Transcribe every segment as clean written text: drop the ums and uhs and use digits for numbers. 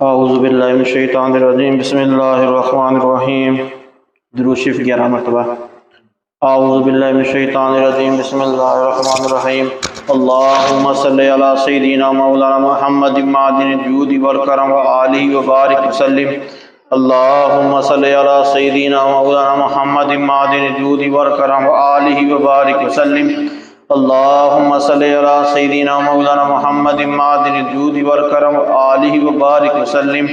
औज़ु बिल्लाहि मिनश शैतानिर रजीम बिस्मिल्लाहिर रहमानिर रहीम। दुरूद शरीफ 11 मरतबा। औज़ु बिल्लाहि मिनश शैतानिर रजीम बिस्मिल्लाहिर रहमानिर रहीम। अल्लाहुम्मा सल्लि अला सय्यिदिना मौलाना मुहम्मदिन मादिनिल जूदि वल करम व आलिहि व बारिक वसल्लिम। अल्लाहुम्मा सल्लि अला सय्यिदिना मौलाना मुहम्मदिन मादिनिल जूदि वल करम व आलिहि व बारिक वसल्लिम। अल्लाहुम्मा सल्लि अला सय्यिदिना मौलाना मुहम्मदिन मादिनिल जूदि वल करम व आलिहि व बारिक वसल्लिम।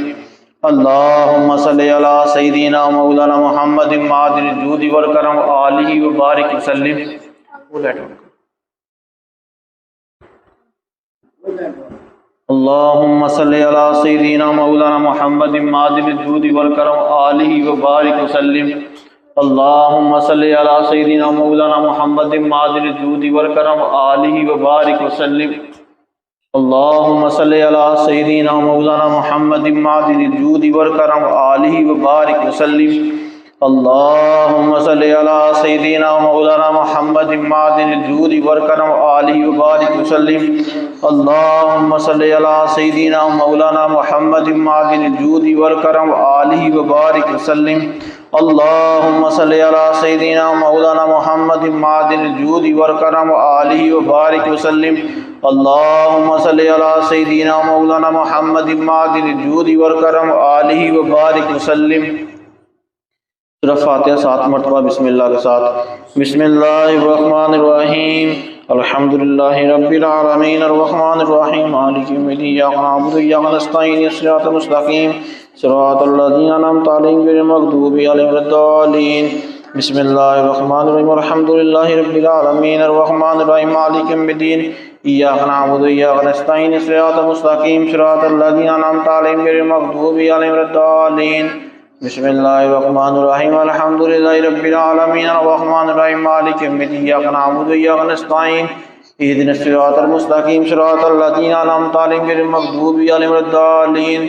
अल्लाहुम्मा सल्लि अला सय्यिदिना मौलाना मुहम्मदिन मादिनिल जूदि वल करम व आलिहि व बारिक वसल्लिम। अल्लाहुम्मा सल्लि अला सय्यिदिना मौलाना मुहम्मदिन मादिनिल जूदि वल करम व आलिहि व बारिक वसल्लिम। अल्लाहुम्मा सल्लि अला सय्यिदिना मौलाना मुहम्मदिन मादिनिल जूदि वल करम व आलिहि व बारिक वसल्लिम। अल्लाहुम्मा सल्लि अला सय्यिदिना मौलाना मुहम्मदिन मादिनिल जूदि वल करम व आलिहि व बारिक वसल्लिम। अल्लाहुम्मा सल्लि अला सय्यिदिना मौलाना मुहम्मदिन मादिनिल जूदि वल करम व आलिहि व बारिक वसल्लिम। अल्लाहुम्मा सल्लि अला सय्यिदिना मौलाना मुहम्मदिन मादिनिल जूदि वल करम व आलिहि व बारिक वसल्लिम। अल्लाहुम्मा सल्लि अला सय्यिदिना मौलाना मुहम्मदिन मादिनिल जूदि वल करम व आलिहि व बारिक वसल्लिम। अल्लाहुम्मा सल्लि अला सय्यिदिना मौलाना मुहम्मदिन मादिनिल जूदि वल करम व आलिहि व बारिक वसल्लिम। सूरह फातिहा 7 मरतबा बिस्मिल्लाह के साथ। बिस्मिल्लाहिर्रहमानिर्रहीम। अल्हम्दुलिल्लाहि रब्बिल आलमीन अर्रहमानिर रहीम मालिकि यौमिद्दीन इय्याका नअबुदु व इय्याका नस्तईन इहदिनस मुस्तकीम सिरातल लज़ीना अनअमता अलैहिम गैरिल मग़दूबि अलैहिम वलद्दालीन। बिस्मिल्लाहिर्रहमानिर्रहीम अल्हम्दुलिल्लाहि रब्बिल आलमीन अर्रहमानिर रहीम मालिकि यौमिद्दीन इय्याका नअबुदु व इय्याका नस्तईन सिरातल मुस्तकीम सिरातल लज़ीना अनअमता अलैहिम गैरिल मग़दूबि अलैहिम वलद्दालीन। बिस्मिल्लाहिर्रहमानिर्रहीम अल्हम्दुलिल्लाहि रब्बिल आलमीन अर्रहमानिर रहीम मालिकि यौमिद्दीन इय्याका नअबुदु व इय्याका नस्तईन इहदिनस सिरातल मुस्तकीम सिरातल लज़ीना अनअमता अलैहिम गैरिल मग़दूबि अलैहिम वलद्दालीन।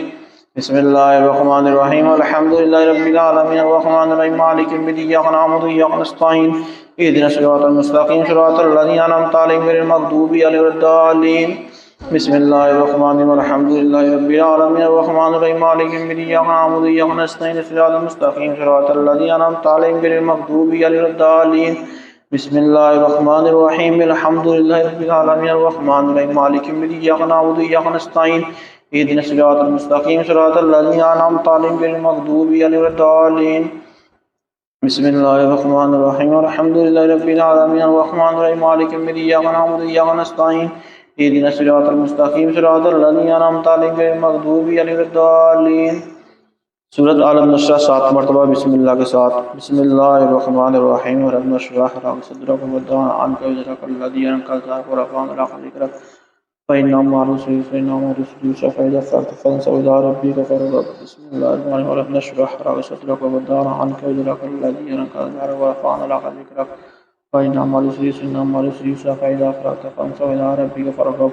बिस्मिल्लाहिर्रहमानिर्रहीम अल्हम्दुलिल्लाहि रब्बिल आलमीन अर्रहमानिर रहीम मालिकि यौमिद्दीन इय्याका नअबुदु व इय्याका नस्तईन इहदिनस सिरातल मुस्तकीम सिरातल लज़ीना अनअमता अलैहिम गैरिल मग़दूबि अलैहिम वलद्दालीन। बिस्मिल्लाहिर्रहमानिर्रहीम अल्हम्दुलिल्लाहि रब्बिल आलमीन अर्रहमानिर रहीम मालिकि यौमिद्दीन इय्याका नअबुदु व इय्याका नस्तईन सिरातल मुस्तकीम सिरातल लज़ीना अनअमता अलैहिम गैरिल मग़दूबि अलैहिम वलद्दालीन। बिस्मिल्लाहिर्रहमानिर्रहीम अल्हम्दुलिल्लाहि रब्बिल आलमीन अर्रहमानिर रहीम मालिकि यौमिद्दीन इय्याका नअबुदु व इय्याका नस्तईन इहदिनस सिरातल मुस्तकीम सिरातल लज़ीना अनअमता अलैहिम गैरिल मग़दूबि अलैहिम वलद्दालीन। बिस्मिल्लाहिर्रहमानिर्रहीम अल्हम्दुलिल्लाहि रब्बिल आलमीन अर्रहमानिर रहीम मालिकि यौमिद्दीन इय्याका नअबुदु व इय्याका नस्तईन इहदिनस सिरातल मुस्तकीम सिरातल लज़ीना अनअमता अलैहिम गैरिल मग़दूबि अलैहिम वलद्दालीन। सूरत अल-नशर 7 मरतबा बिस्मिल्लाह के साथ। बिस्मिल्लाहिर्रहमानिर्रहीम रब नशरह लक सदरक व वदअना अन्का विज़रक अल्लज़ी अंक़ज़ ज़हरक व रफ़अना लक ज़िक्रक फ़इन्ना मअल उसरि युस्रा फ़इज़ा फ़रग़त फ़ंसब इला रब्बिक फ़रग़ब। बिस्मिल्लाहिर्रहमानिर्रहीम रब नशरह लक सदरक व वदअना अन्का विज़रक अल्लज़ी अंक़ज़ ज़हरक व रफ़अना लक ज़िक्रक फ़इन्ना मअल उसरि युस्रा फ़इज़ा फ़रग़त फ़ंसब इला रब्बिक फ़रग़ब।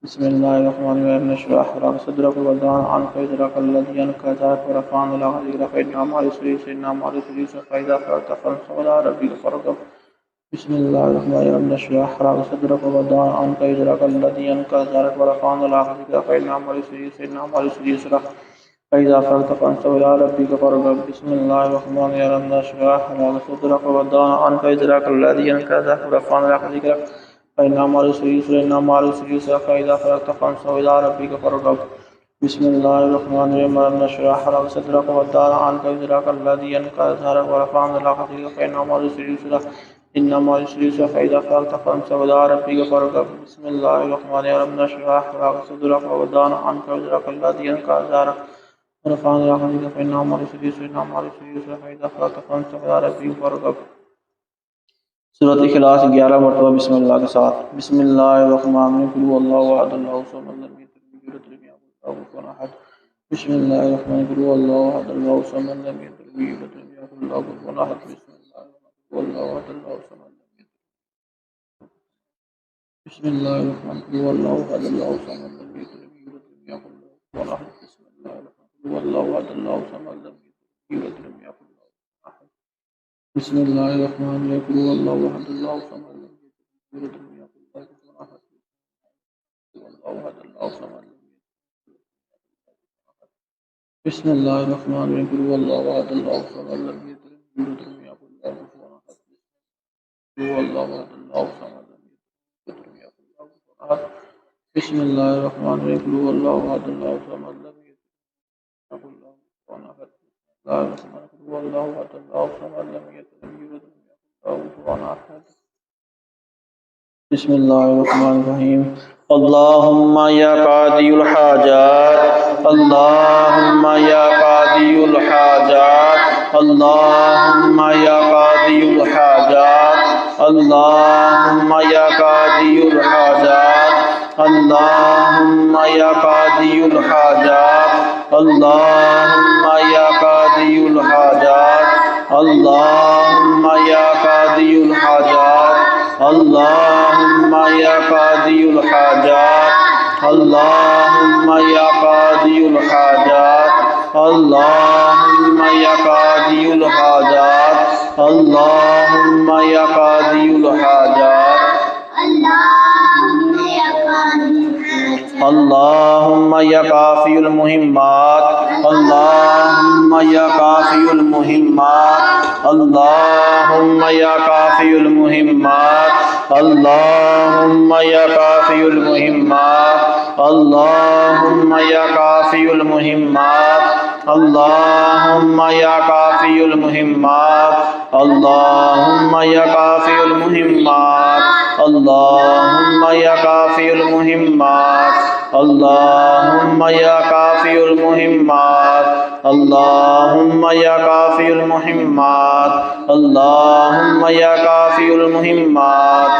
बिस्मिल्लाहिर्रहमानिर्रहीम रब नशरह लक सदरक व वदअना अन्का विज़रक अल्लज़ी अंक़ज़ ज़हरक व रफ़अना लक ज़िक्रक फ़इन्ना मअल उसरि युस्रा फ़इज़ा फ़रग़त फ़ंसब इला रब्बिक फ़रग़ब। बिस्मिल्लाहिर्रहमानिर्रहीम रब नशरह लक सदरक व वदअना अन्का विज़रक अल्लज़ी अंक़ज़ ज़हरक व रफ़अना लक ज़िक्रक फ़इन्ना मअल उसरि युस्रा फ़इज़ा फ़रग़त फ़ंसब इला रब्बिक फ़रग़ब। बिस्मिल्लाहिर्रहमानिर्रहीम रब नशरह लक सदरक व वदअना अन्का विज़रक अल्लज़ी अंक़ज़ ज़हरक व रफ़अना लक ज़िक्रक फ़इन्ना मअल उसरि युस्रा फ़इज़ा फ़रग़त फ़ंसब इला रब्बिक फ़रग़ब। बिस्मिल्लाहिर्रहमानिर्रहीम रब नशरह लक सदरक व वदअना अन्का विज़रक अल्लज़ी अंक़ज़ ज़हरक व रफ़अना लक ज़िक्रक फ़इन्ना मअल उसरि युस्रा फ़इज़ा फ़रग़त फ़ंसब इला रब्बिक फ़रग़ब। बिस्मिल्लाहिर्रहमानिर्रहीम रब नशरह लक सदरक व वदअना अन्का विज़रक अल्लज़ी अंक़ज़ ज़हरक व रफ़अना लक ज़िक्रक फ़इन्ना मअल उसरि युस्रा फ़इज़ा फ़रग़त फ़ंसब इला रब्बिक फ़रग़ब। सूरत इखलास 11 मरतबा बिस्मिल्लाह के साथ। बिस्मिल्लाहिर्रहमानिर्रहीम कुल हुवल्लाहु अहद अल्लाहु समद लम यलिद वलम यूलद वलम यकुल लहु कुफुवन अहद। बिस्मिल्लाहिर्रहमानिर्रहीम कुल हुवल्लाहु अहद अल्लाहु समद लम यलिद वलम यूलद वलम यकुल लहु कुफुवन अहद। बिस्मिल्लाहिर्रहमानिर्रहीम कुल हुवल्लाहु अहद अल्लाहु समद लम यलिद वलम यूलद वलम यकुल लहु कुफुवन अहद। बिस्मिल्लाहिर्रहमानिर्रहीम कुल हुवल्लाहु अहद अल्लाहु समद लम यलिद वलम यूलद वलम यकुल लहु कुफुवन अहद। बिस्मिल्लाहिर्रहमानिर्रहीम कुल हुवल्लाहु अहद अल्लाहु समद लम यलिद वलम यूलद वलम यकुल लहु कुफुवन अहद। बिस्मिल्लाहिर्रहमानिर्रहीम कुल हुवल्लाहु अहद अल्लाहु समद लम यलिद वलम यूलद वलम यकुल लहु कुफुवन अहद कुल हुवल्लाहु अहद अल्लाहु समद लम यलिद वलम यकुल लहु कुफुवन अहद बिस्मिल्लाहिर्रहमानिर्रहीम कुल हुवल्लाहु अहद अल्लाहु समद लम यलिद वलम यूलद वलम यकुल लहु कुफुवन अहद बिस्मिल्लाहिर्रहमानिर्रहीम कुल हुवल्लाहु अहद अल्लाहु समद लम यलिद वलम यूलद वलम यकुल लहु कुफुवन अहद बिस्मिल्लाहिर्रहमानिर्रहीम अल्लाहुम्मा या कादियुल हाजात अल्लाहुम्मा या कादियुल हाजात अल्लाहुम्मा या कादियुल हाजात अल्लाहुम्मा या कादियुल हाजात अल्लाहुम्मा या कादियुल हाजात अल्लाहुम्मा या कादियुल हाजात अल्लाहुम्मा या कादियुल हाजात अल्लाहुम्मा या कादियुल हाजात अल्लाहुम्मा या कादियुल हाजात अल्लाहुम्मा या कादियुल हाजात अल्लाहुम्मा या कादियुल हाजात अल्लाहुम्मा या काफियुल मुहिम्मात अल्लाहुम्मा या काफियुल मुहिम्मात अल्लाहुम्मा या काफियुल मुहिम्मात अल्लाहुम्मा या काफियुल मुहिम्मात अल्लाहुम्मा या काफियुल मुहिम्मात अल्लाहुम्मा या काफियुल मुहिम्मात अल्लाहुम्मा या काफियुल मुहिम्मात अल्लाहुम्मा या काफियुल मुहिम्मात अल्लाहुम्मा या काफियुल मुहिम्मात अल्लाहुम्मा या काफियुल मुहिम्मात अल्लाहुम्मा या काफियुल मुहिम्मात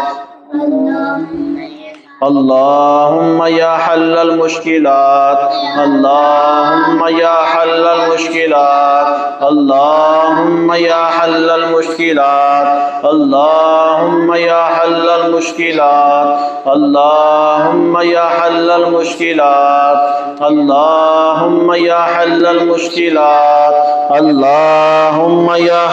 अल्लाहुम्मा या हल्लल मुश्किलात अल्लाहुम्मा या हल्लल मुश्किलात अल्लाहुम्मा या हल्लल मुश्किलात अल्लाहुम्मा या हल्लल मुश्किलात अल्लाहुम्मा या हल्लल मुश्किलात अल्लाहुम्मा या हल्लल मुश्किलात अल्लाहुम्मा या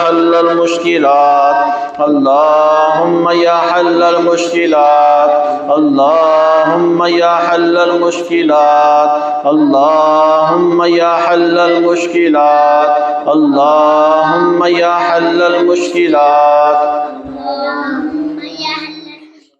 हल्लल मुश्किलात अल्लाहुम्मा या हल्लल मुश्किलात अल्लाहुम्मा या हल्लल मुश्किलात अल्लाहुम्मा या हल्लल मुश्किलात अल्लाहुम्मा या हल्लल मुश्किलात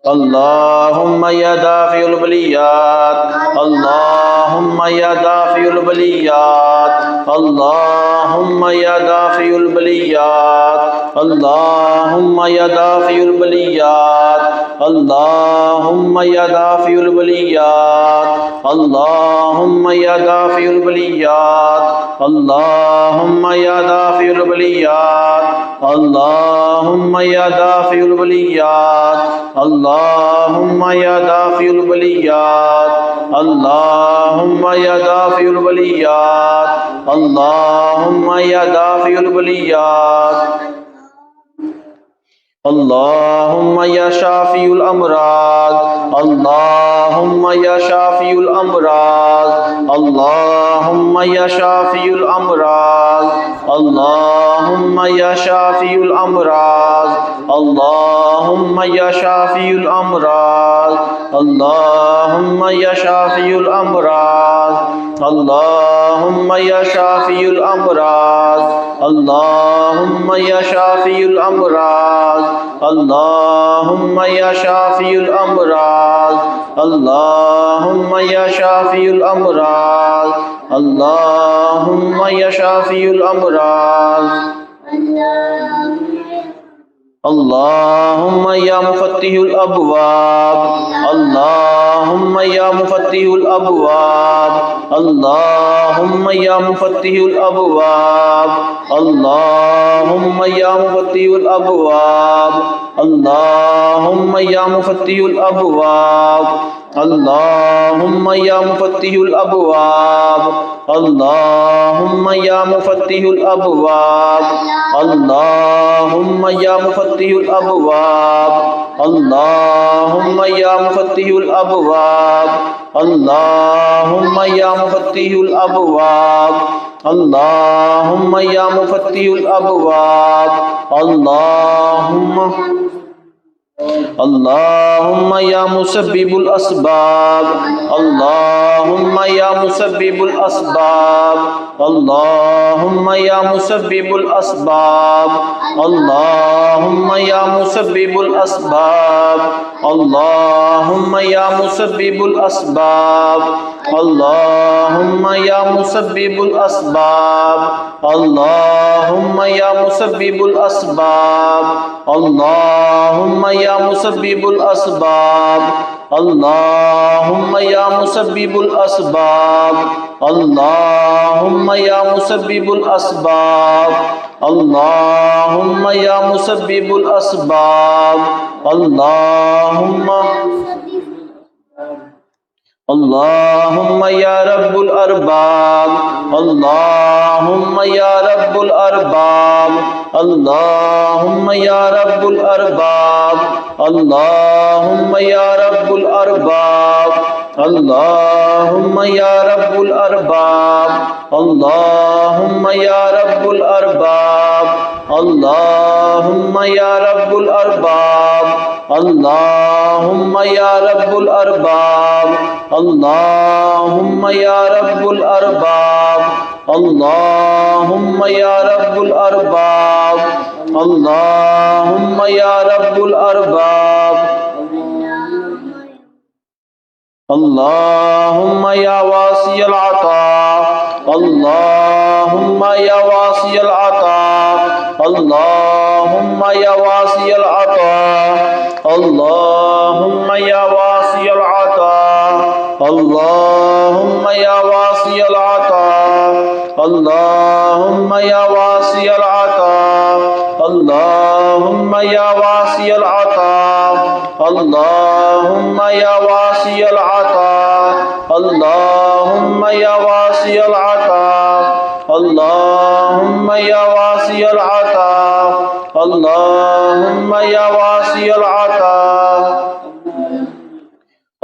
अल्लाहुम्मा या दाफिउल बलियात अल्लाहुम्मा या दाफिउल बलियात अल्लाहुम्मा या दाफिउल बलियात अल्लाहुम्मा या दाफिउल बलियात अल्लाहुम्मा या दाफिउल बलियात अल्लाहुम्मा या दाफिउल बलियात अल्लाहुम्मा या दाफिउल बलियात अल्लाहुम्मा या दाफिउल बलियात अल्लाहुम्मा या दाफिउल बलियात अल्लाहुम्मा या दाफिउल बलियात अल्लाहुम्मा या दाफिउल बलियात अल्लाहुम्मा या शाफिउल अमराद अल्लाहुम्मा या शाफिउल अमराद अल्लाहुम्मा या शाफिउल अमराद अल्लाहुम्मा या शाफिउल अमराद अल्लाहुम्मा या शाफिउल अमराद अल्लाहुम्मा या शाफिउल अमराद अल्लाहुम्मा या शाफिउल अमराद अल्लाहुम्मा या शाफिउल अमराद अल्लाहुम्मा या शाफिउल अमराद अल्लाहुम्मा या शाफिउल अमराद अल्लाहुम्मा या शाफिउल अमराद अल्लाहुम्मा या मुफत्तिहुल अबवाब अल्लाहुम्मा या मुफत्तिहुल अबवाब अल्लाहुम्मा या मुफत्तिहुल अबवाब अल्लाहुम्मा या मुफत्तिहुल अबवाब अल्लाहुम्मा या मुफत्तिहुल अबवाब अल्लाहुम्मा या मुफत्तिहुल अबवाब अल्लाहुम्मा या मुफत्तिहुल अबवाब अल्लाहुम्मा या मुफत्तिहुल अबवाब अल्लाहुम्मा या मुफत्तिहुल अबवाब अल्लाहुम्मा या मुफत्तिहुल अबवाब अल्लाहुम्मा या मुफत्तिहुल अबवाब अल्लाहुम्मा اللهم يا مسبب الأسباب اللهم يا مسبب الأسباب اللهم يا مسبب الأسباب اللهم يا مسبب الأسباب اللهم يا مسبب الأسباب اللهم يا مسبب الأسباب اللهم يا مسبب الأسباب اللهم يا مسبب الأسباب اللهم يا مسبب الأسباب اللهم يا مسبب الأسباب اللهم يا مسبب الأسباب اللهم يا رب الأرباب اللهم يا رب الأرباب اللهم يا رب الأرباب اللهم يا رب الأرباب اللهم يا رب الأرباب اللهم يا رب الأرباب اللهم يا رب الأرباب اللهم يا رب الأرباب اللهم يا رب الأرباب اللهم يا رب الأرباب اللهم يا رب الأرباب اللهم يا واسع العطاء اللهم يا واسع العطاء اللهم يا واسع العطاء اللهم يا واسع العطاء اللهم يا واسع العطاء اللهم يا واسع العطاء اللهم يا واسع العطاء اللهم يا واسع العطاء اللهم يا واسع العطاء اللهم يا واسع العطاء اللهم يا واسع العطاء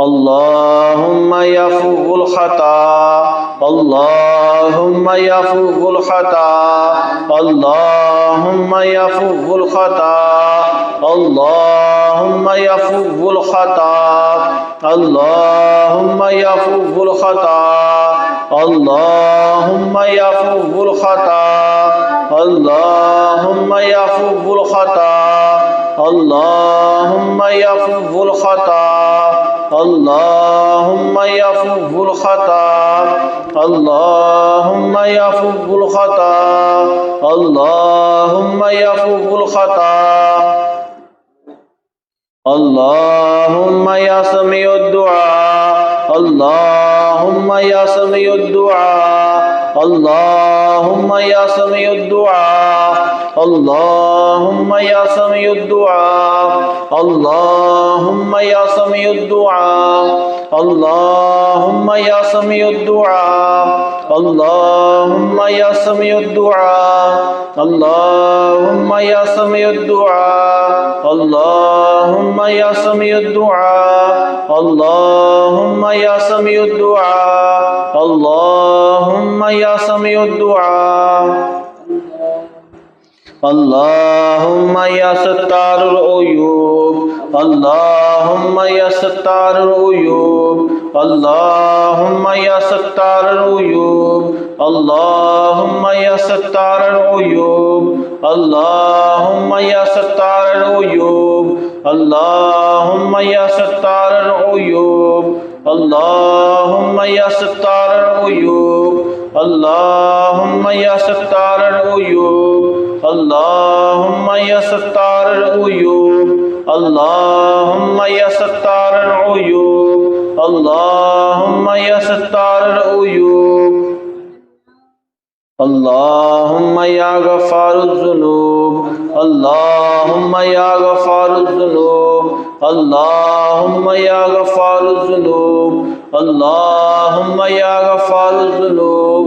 اللهم يفوق الخطا اللهم يفوق الخطا اللهم يفوق الخطا اللهم يفوق الخطا اللهم يفوق الخطا اللهم يفوق الخطا اللهم يفوق الخطا اللهم يفوق الخطا اللهم يفوق الخطا اللهم يفوق الخطا اللهم يفوق الخطا اللهم يا سميع الدعاء اللهم يا سميع الدعاء اللهم يا سميع الدعاء اللهم يا سميع الدعاء اللهم يا سميع الدعاء اللهم يا سميع الدعاء اللهم يا سميع الدعاء اللهم يا سميع الدعاء اللهم يا سميع الدعاء اللهم يا سميع الدعاء اللهم يا سميع الدعاء اللهم يا ستار العيوب اللهم يا ستار العيوب اللهم يا ستار العيوب اللهم يا ستار العيوب اللهم يا ستار العيوب اللهم يا ستار العيوب اللهم يا ستار العيوب اللهم يا ستار العيوب اللهم يا ستار العيوب اللهم يا ستار العيوب اللهم يا ستار العيوب اللهم يا غفار الذنوب اللهم يا غفار الذنوب اللهم يا غفار الذنوب اللهم يا غفار الذنوب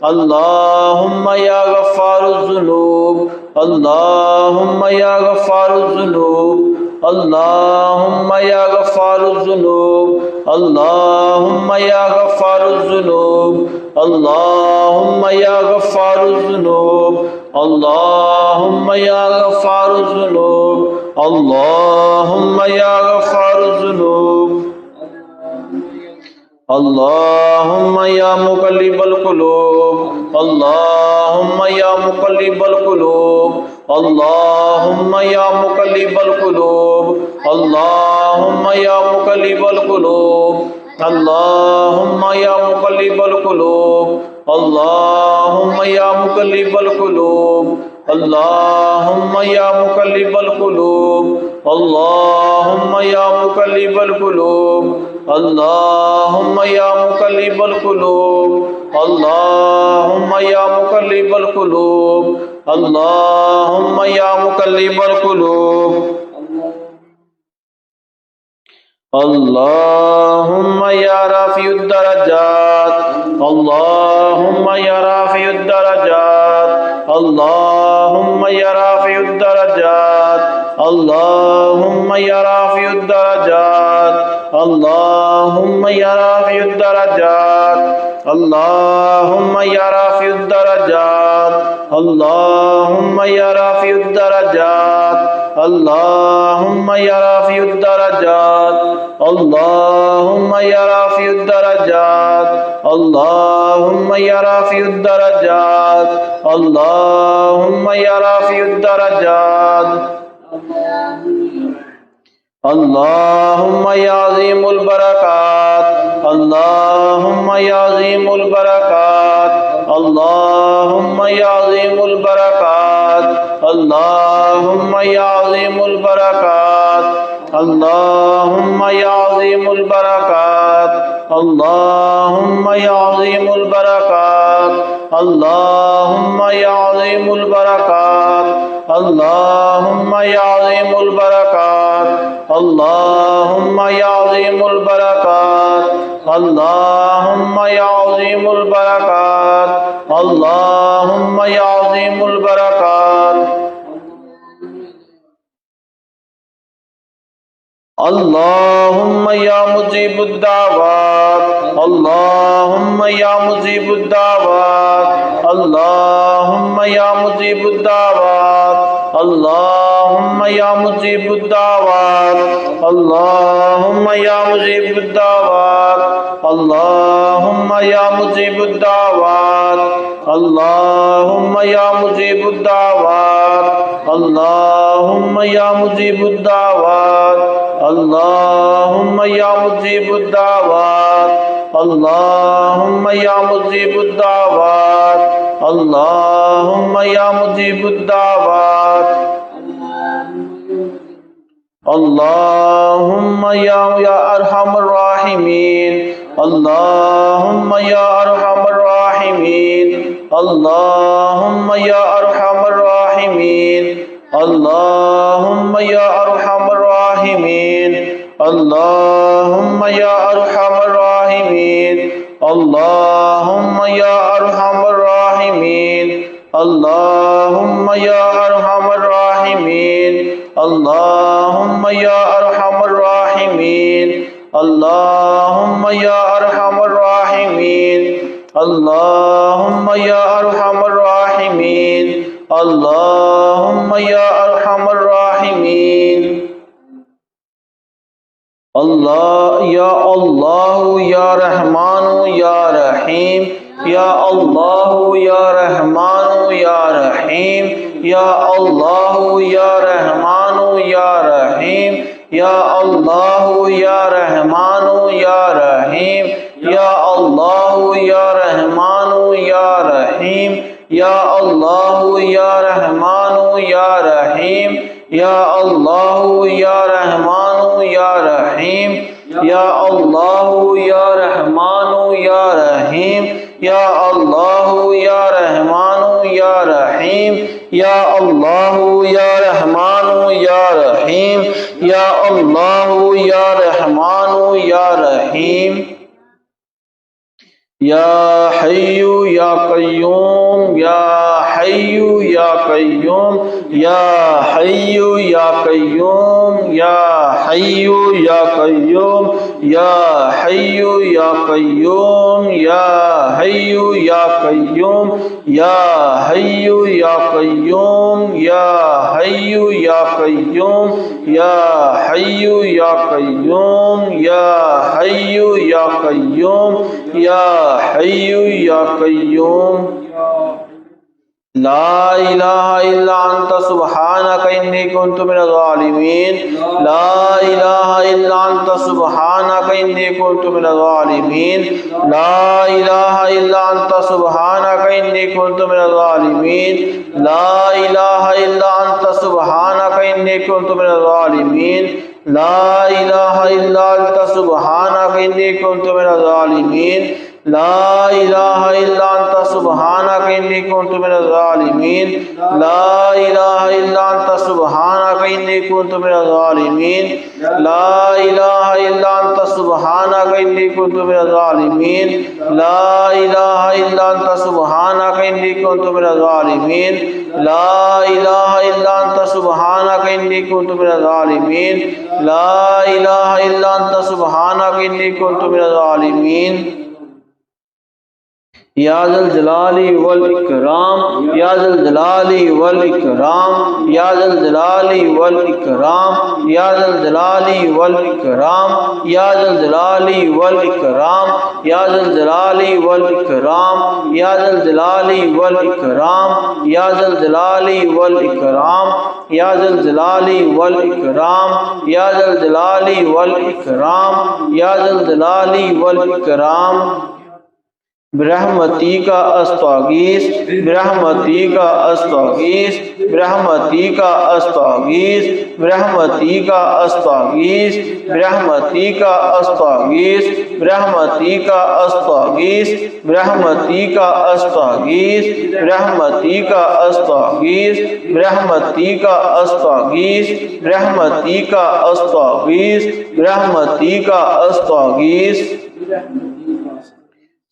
اللهم يا غفار الذنوب اللهم يا غفار الذنوب اللهم يا غفار الذنوب اللهم يا غفار الذنوب اللهم يا غفار الذنوب اللهم يا غفار الذنوب اللهم يا غفار الذنوب اللهم يا مقلب القلوب اللهم يا مقلب القلوب اللهم يا مقلب القلوب اللهم يا مقلب القلوب اللهم يا مقلب القلوب اللهم يا مقلب القلوب اللهم يا مقلب القلوب اللهم يا مقلب القلوب اللهم يا مقلب القلوب اللهم يا مقلب القلوب اللهم يا مقلب القلوب اللهم يا رافع الدرجات اللهم يا رافع الدرجات اللهم يا رافع الدرجات اللهم يا رافع الدرجات اللهم يا رافع الدرجات اللهم يا رافع الدرجات اللهم يا رافع الدرجات اللهم يا رافع الدرجات اللهم يا رافع الدرجات اللهم يا رافع الدرجات اللهم يا رافع الدرجات اللهم يا عظيم البركات اللهم يا عظيم البركات اللهم يا عظيم البركات اللهم يا عظيم البركات اللهم يا عظيم البركات اللهم يا عظيم البركات اللهم يا عظيم البركات اللهم يا عظيم البركات اللهم يا عظيم البركات اللهم يا عظيم البركات اللهم يا عظيم البركات اللهم يا مجيب الدعوات اللهم يا مجيب الدعوات اللهم يا مجيب الدعوات اللهم يا مجيب الدعوات اللهم يا مجيب الدعوات اللهم يا مجيب الدعوات اللهم يا مجيب الدعوات اللهم يا مجيب الدعوات اللهم يا مجيب الدعوات اللهم يا مجيب الدعوات اللهم يا مجيب الدعوات اللهم يا ارحم الراحمين اللهم يا ارحم الراحمين اللهم يا ارحم الراحمين اللهم يا ارحم الراحمين اللهم يا ارحم الراحمين اللهم يا ارحم الراحمين اللهم يا ارحم الراحمين اللهم يا ارحم الراحمين اللهم يا ارحم الراحمين اللهم يا ارحم الراحمين اللهم يا ارحم الراحمين الله يا رحمن يا رحيم يا الله يا رحمن يا رحيم يا الله يا رحمن يا رحيم يا الله يا رحمن يا رحيم يا الله يا رحمن يا رحيم يا الله يا رحمن يا رحيم يا الله يا رحمن يا رحيم يا الله يا رحمن يا رحيم يا الله يا رحمن يا رحيم يا الله يا رحمن يا رحيم يا الله يا رحمن يا رحيم يا حي يا قيوم يا حي हय्यु या कय्यूम या हय्यु या कय्यूम या हय्यु या कय्यूम या हय्यु या कय्यूम या हय्यु या कय्यूम या हय्यु या कय्यूम या हय्यु या कय्यूम या हय्यु या कय्यूम या हय्यु या कय्यूम या हय्यु या कय्यूम ला इलाहा इल्ला अंता सुब्हानका इन्नी कुन्तु मिनज़ ज़ालिमीन ला इलाहा इल्ला अंता सुब्हानका इन्नी कुन्तु मिनज़ ज़ालिमीन ला इलाहा इल्ला अंता सुब्हानका इन्नी कुन्तु मिनज़ ज़ालिमीन ला इलाहा इल्ला अंता सुब्हानका इन्नी कुन्तु मिनज़ ज़ालिमीन ला इलाहा इल्ला अंता सुब्हानका इन्नी कुन्तु मिनज़ ज़ालिमीन ला इलाहा इल्ला अंता सुब्हानका इन्नी कुन्तु मिनज़ ज़ालिमीन ला इलाहा इल्ला अंता सुब्हानका इन्नी कुन्तु मिनज़ ज़ालिमीन ला इलाहा इल्ला अंता सुब्हानका इन्नी कुन्तु मिनज़ ज़ालिमीन ला इलाहा इल्ला अंता सुब्हानका इन्नी कुन्तु मिनज़ ज़ालिमीन ला इलाहा इल्ला अंता सुब्हानका इन्नी कुन्तु मिनज़ ज़ालिमीन ला इलाहा इल्ला अंता सुब्हानका इन्नी कुन्तु मिनज़ ज़ालिमीन या ज़ल जलाली वल इकराम या ज़ल जलाली वल इकराम या ज़ल जलाली वल इकराम या ज़ल जलाली वल इकराम या ज़ल जलाली वल इकराम या ज़ल जलाली वल इकराम या ज़ल जलाली वल इकराम या ज़ल जलाली वल इकराम या ज़ल जलाली वल इकराम या ज़ल जलाली वल इकराम या ज़ल जलाली वल इकराम ब्रह्मती का अस्तागीस ब्रह्मती का अस्तागीस ब्रह्मती का अस्तागीस ब्रह्मती का अस्तागीस ब्रह्मती का अस्तागीस ब्रह्मती का अस्तागीस ब्रह्मती का अस्तागीस ब्रह्मती का अस्तागीस ब्रह्मती का अस्तागीस ब्रह्मती का अस्तागीस ब्रह्मती का अस्तागीस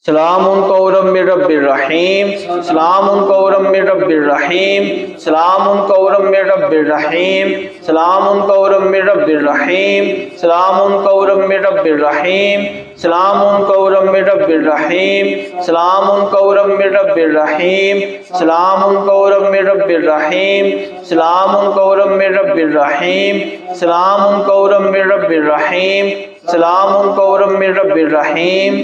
सलामुन कौलम मिर रब्बिर रहीम सलामुन कौलम मिर रब्बिर रहीम सलामुन कौलम मिर रब्बिर रहीम सलामुन कौलम मिर रब्बिर रहीम सलामुन कौलम मिर रब्बिर रहीम सलामुन कौलम मिर रब्बिर रहीम सलामुन कौलम मिर रब्बिर रहीम सलामुन कौलम मिर रब्बिर रहीम सलामुन कौलम मिर रब्बिर रहीम सलामुन कौलम मिर रब्बिर रहीम सलामुन कौलम मिर रब्बिर रहीम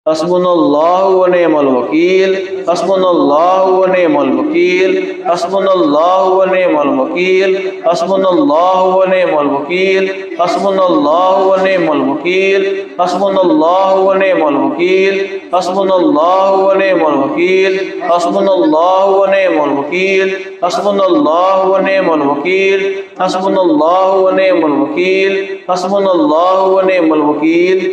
हस्बुनल्लाहु व निअमल वकील हस्बुनल्लाहु व निअमल वकील हस्बुनल्लाहु व निअमल वकील हस्बुनल्लाहु व निअमल वकील हस्बुनल्लाहु व निअमल वकील हस्बुनल्लाहु व निअमल वकील हस्बुनल्लाहु व निअमल वकील हस्बुनल्लाहु व निअमल वकील हस्बुनल्लाहु व निअमल वकील हस्बुनल्लाहु व निअमल वकील हस्बुनल्लाहु व निअमल वकील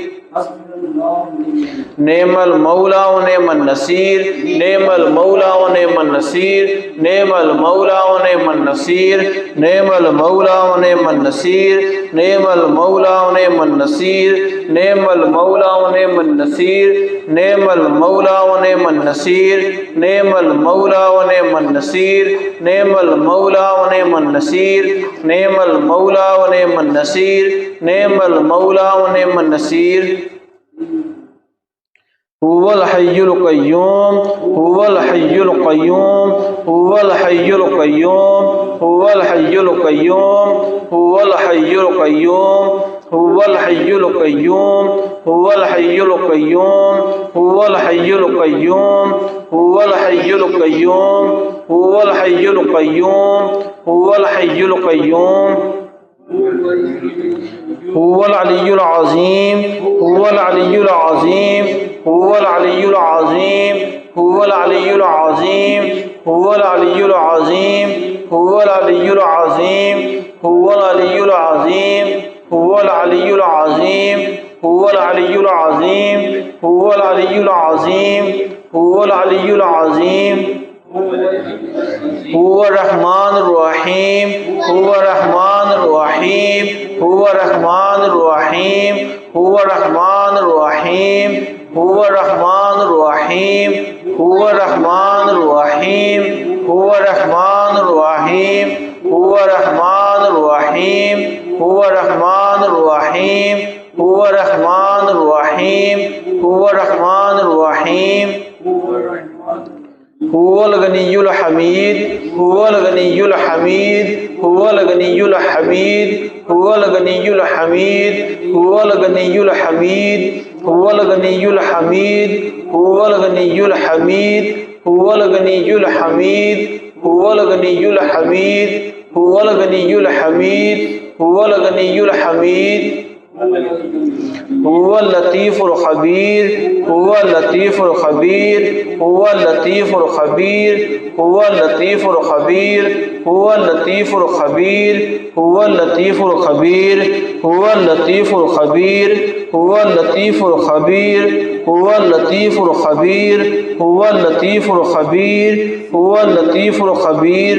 नेमल मौला व नेमन नसीर नेमल मौला व नेमन नसीर नेमल मौला व नेमन नसीर नेमल मौला व नेमन नसीर नेमल मौला व नेमन नसीर नेमल मौला व नेमन नसीर नेमल मौला व नेमन नसीर नेमल मौला व नेमन नसीर नेमल मौला व नेमन नसीर नेमल मौला व नेमन नसीर नेमल मौला व नेमन नसीर हुवल हय्युल क़य्यूम हुवल हय्युल क़य्यूम हुवल हय्युल क़य्यूम हुवल हय्युल क़य्यूम हुवल हय्युल क़य्यूम हुवल हय्युल क़य्यूम हुवल हय्युल क़य्यूम हुवल हय्युल क़य्यूम हुवल हय्युल क़य्यूम हुवल हय्युल क़य्यूम हुवल हय्युल क़य्यूम हुवल अलियुल अज़ीम हुवल अलियुल अज़ीम हुवल अलियुल अज़ीम हुवल अलियुल अज़ीम हुवल अलियुल अज़ीम हुवल अलियुल अज़ीम हुवल अलियुल अज़ीम हुवल अलियुल अज़ीम हुवल अलियुल अज़ीम हुवल अलियुल अज़ीम हुवल अलियुल अज़ीम हुवा रहमान रहीम हुवा रहमान रहीम हुवा रहमान रहीम हुवा रहमान रहीम हुवा रहमान रहीम हुवा रहमानुर रहीम, हुवा रहमानुर रहीम, हुवा रहमानुर रहीम, हुवा रहमानुर रहीम, हुवा रहमानुर रहीम, हुवा रहमानुर रहीम। हुवल गनियुल हमीद, हुवल गनियुल हमीद, हुवल गनियुल हमीद, हुवल गनियुल हमीद, हुवल गनियुल हमीद, हुवल गनियुल हमीद, हुवल गनियुल हमीद, हुवल गनियुल हमीद, हुवल गनियुल हमीद, हुवल गनियुल हमीद, हुवल गनियुल हमीद। हुवल लतीफुल खबीर, हुवल लतीफुल खबीर, हुवल लतीफुल खबीर, हुवल लतीफुल खबीर, हुवल लतीफुल खबीर, हुवल लतीफुल खबीर, हुवल लतीफुल खबीर, हुवल लतीफुल खबीर, हुवल लतीफुल खबीर, हुवल लतीफुल खबीर, हुवल लतीफुल खबीर।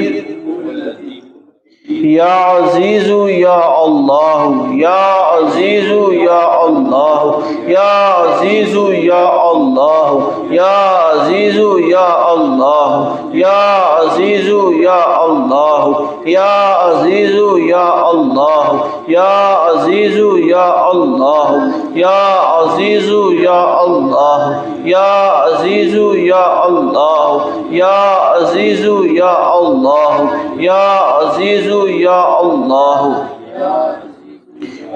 या अजीज़ु या अल्लाह, या अजीज़ु या अल्लाह, या अजीज़ु या अल्लाह, या अजीज़ु या अल्लाह, या अजीज़ु या अल्लाह, या अजीज़ु या अल्लाह, या अजीज़ु या अल्लाह, या अजीज़ु या अल्लाह, या अजीज़ु या अल्लाह, या अजीज़ु या अल्लाह, या अजीज़ु या अल्लाह।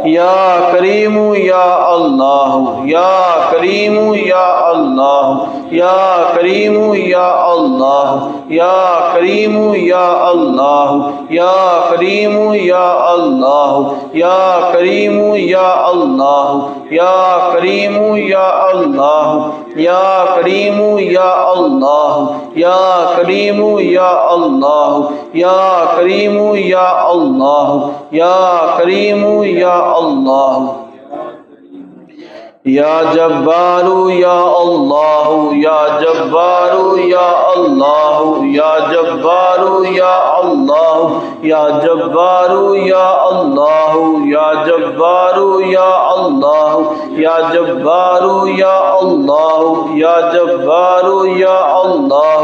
या करीमु या अल्लाह, या करीमु या अल्लाह, या करीमु या अल्लाह, या करीमु या अल्लाह, या करीमु या अल्लाह, या करीमु या अल्लाह, या करीमु या अल्लाह, या करीमु या अल्लाह, या करीमु या अल्लाह, या करीमु या अल्लाह, या करीमु या अल्लाह। या जब्बारू या अल्लाह, या जब्बारू या अल्लाह, या जब्बारू या अल्लाह, या जब्बारू या अल्लाह, या जब्बारू या अल्लाह, या जब्बारू या अल्लाह, या जब्बारू या अल्लाह,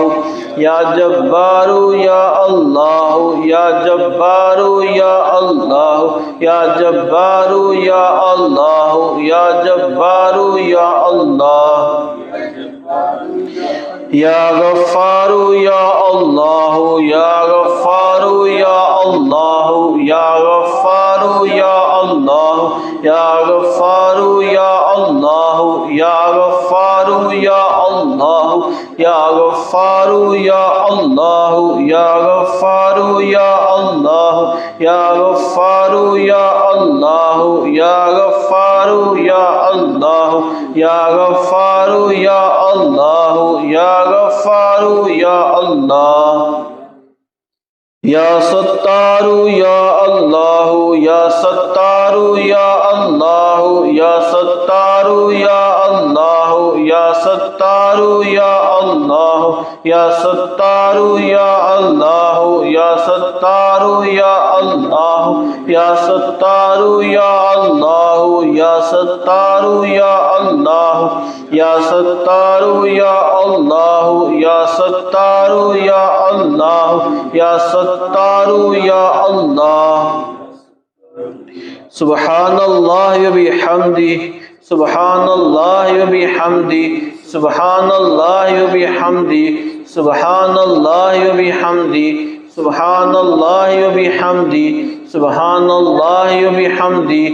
या जब्बारू या अल्लाह, या जब्बारू या अल्लाह, या जब्बारू या अल्लाह, या जब्बारू या अल्लाह। या गफ्फारू या अल्लाह, या गफ्फारू या अल्लाह, या गफ्फारू या अल्लाह, या गफ्फारू या अल्लाह, या गफ्फारू या अल्लाह, या गफ्फारू या अल्लाह, या गफ्फारू या अल्लाह, या गफ्फारू या अल्लाह, या गफ्फारू या अल्लाह, या गफ्फारू या अल्लाह, या गफ्फारू या अल्लाह। या सत्तारू या अल्लाह, या सत्तारू या अल्लाह, या सत्तारू या अल्लाह, या सत्तारू या अल्लाह, या सत्तारू या अल्लाह, या सत्तारू या अल्लाह, या सत्तारू या अल्लाह, या सत्तारू या अल्लाह, या सत्तारू या अल्लाह, या सत्तारू या अल्लाह, या सत्तारू या अल्लाह। सुब्हानल्लाह व बिहम्दी, सुब्हानल्लाह व बिहम्दी, सुब्हानल्लाह व बिहम्दी, सुब्हानल्लाह व बिहम्दी, सुब्हानल्लाह व बिहम्दी, सुब्हानल्लाह व बिहम्दी,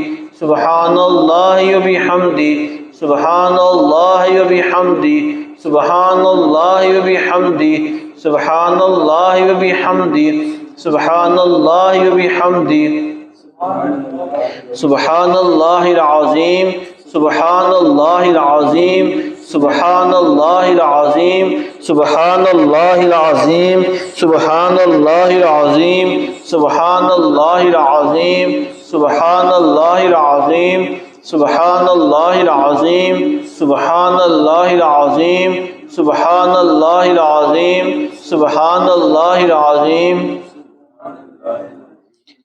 सुब्हानल्लाह व बिहम्दी, सुब्हानल्लाह व बिहम्दी, सुब्हानल्लाह व बिहम्दी, सुब्हानल्लाह व बिहम्दी, सुब्हानल्लाह व बिहम्दी। सुब्हानल्लाहिल अज़ीम, सुब्हानल्लाहिल अज़ीम, सुब्हानल्लाहिल अज़ीम, सुब्हानल्लाहिल अज़ीम, सुब्हानल्लाहिल अज़ीम, सुब्हानल्लाहिल अज़ीम, सुब्हानल्लाहिल अज़ीम, सुब्हानल्लाहिल अज़ीम, सुब्हानल्लाहिल अज़ीम, सुब्हानल्लाहिल अज़ीम, सुब्हानल्लाहिल अज़ीम।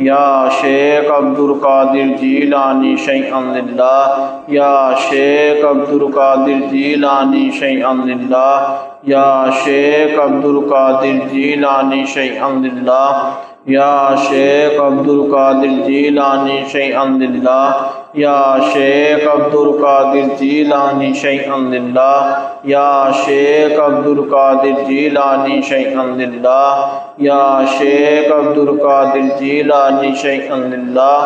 या शेख अब्दुल कादिर जीलानी शैअन लिल्लाह, या शेख अब्दुल कादिर जीलानी शैअन लिल्लाह, या शेख अब्दुल कादिर जीलानी शैअन लिल्लाह, या शेख अब्दुल कादिर जीलानी शैअन लिल्लाह, या शेख अब्दुल कादिर जीलानी शैअन लिल्लाह, या शेख अब्दुल कादिर जीलानी शैअन लिल्लाह, या शेख अब्दुल कादिर जीलानी शैअन लिल्लाह,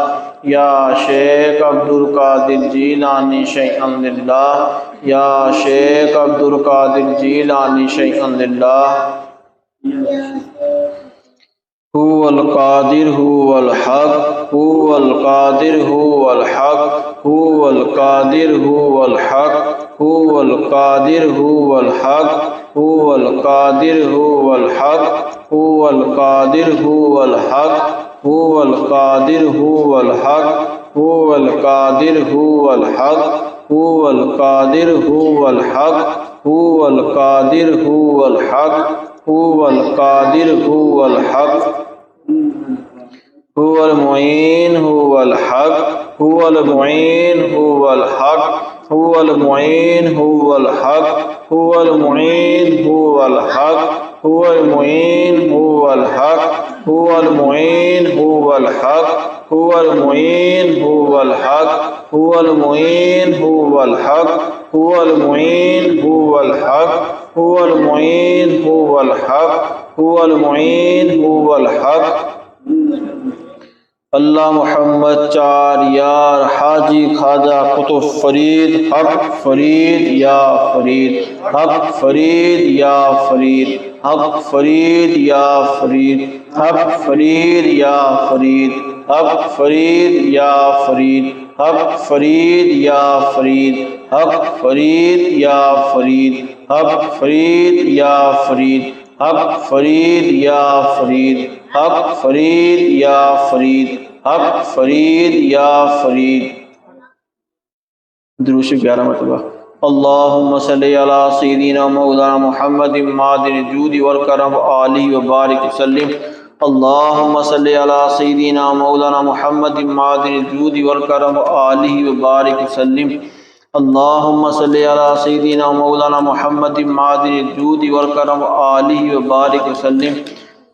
या शेख अब्दुल कादिर जीलानी शैअन लिल्लाह, या शेख अब्दुल कादिर जीलानी शैअन लिल्लाह। हुवल कादिर हुवल हक, हुवल कादिर हुवल हक, हुवल कादिर हुवल हक, हुवल कादिर हुवल हक, हुवल कादिर हुवल हक, हुवल कादिर हुवल हक, हुवल कादिर हुवल हक, हुवल कादिर हुवल हक, हुवल कादिर हुवल हक, हुवल कादिर हुवल हक, हुवल कादिर हुवल हक। हुवल मुईन हुवल हक, हुवल मुईन हुवल हक, हुवल मुईन हुवल हक, हुवल मुईन हुवल हक, हुवल मुईन हुवल हक, हुवल मुईन हुवल हक, हुवल मुईन हुवल हक, हुवल मुईन हुवल हक, हुवल मुईन हुवल हक, हुवल मुईन हुवल हक, हुवल मुईन हुवल हक। अल्लाह मोहम्मद चार यार हाजी ख्वाजा कुतुब फरीद हक फरीद या फरीद, हक फरीद या फरीद, हक फरीद या फरीद, हक फरीद या फरीद, हक फरीद या फरीद, हक फरीद या फरीद, हक फरीद या फरीद, हक फरीद या फरीद, हक फरीद या फरीद, हक फरीद या फरीद, हक फरीद या फरीद। दुरूद शरीफ 11 मरतबा। अल्लाहुम्मा सल्ली अला सय्यिदिना मौलाना मुहम्मद मादिन जूदी वल करम आलिहि व बारिक वसल्लिम। अल्लाहुम्मा सल्ली अला सय्यिदिना मौलाना मुहम्मद मादिन जूदी वल करम आलिहि व बारिक वसल्लिम। अल्लाहुम्मा सल्ली अला सय्यिदिना मौलाना मुहम्मद मादिन जूदी वल करम आलिहि व बारिक वसल्लिम।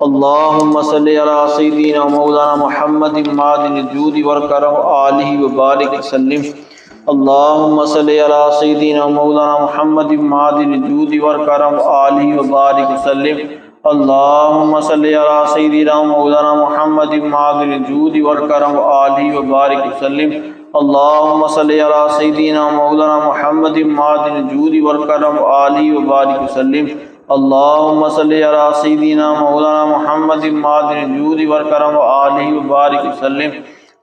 अल्लाहुम्मा सल्ली अला सय्यिदिना मौलाना मुहम्मद मादिन जूदी वल करम आलिहि व बारिक वसल्लिम। अल्लाहुम्मा सल्ली अला सय्यिदिना मौलाना मुहम्मद मादिन जूदी वल करम आलिहि व बारिक वसल्लिम। अल्लाहुम्मा सल्ली अला सय्यिदिना मौलाना मुहम्मद मादिन जूदी वल करम आलिहि व बारिक वसल्लिम। अल्लाहुम्मा सल्ली अला सय्यिदिना मौलाना मुहम्मद मादिन जूदी वल करम आलिहि व बारिक वसल्लिम। अल्लाहुम्मा सल्ली अला सय्यिदिना मौलाना मुहम्मद मादिन जूदी वल करम आलिहि व बारिक वसल्लिम।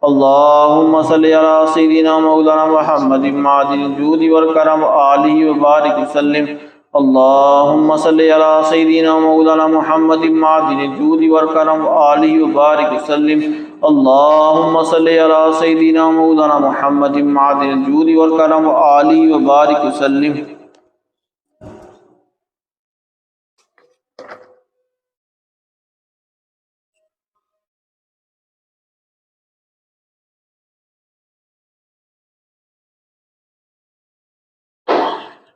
अल्लाहुम्मा सल्ली अला सय्यिदिना मौलाना मुहम्मद मादिन जूदी वल करम आलिहि व बारिक वसल्लिम। अल्लाहुम्मा सल्ली अला सय्यिदिना मौलाना मुहम्मद मादिन जूदी वल करम आलिहि व बारिक वसल्लिम। अल्लाहुम्मा सल्ली अला सय्यिदिना मौलाना मुहम्मद मादिन जूदी वल करम आलिहि व बारिक वसल्लिम।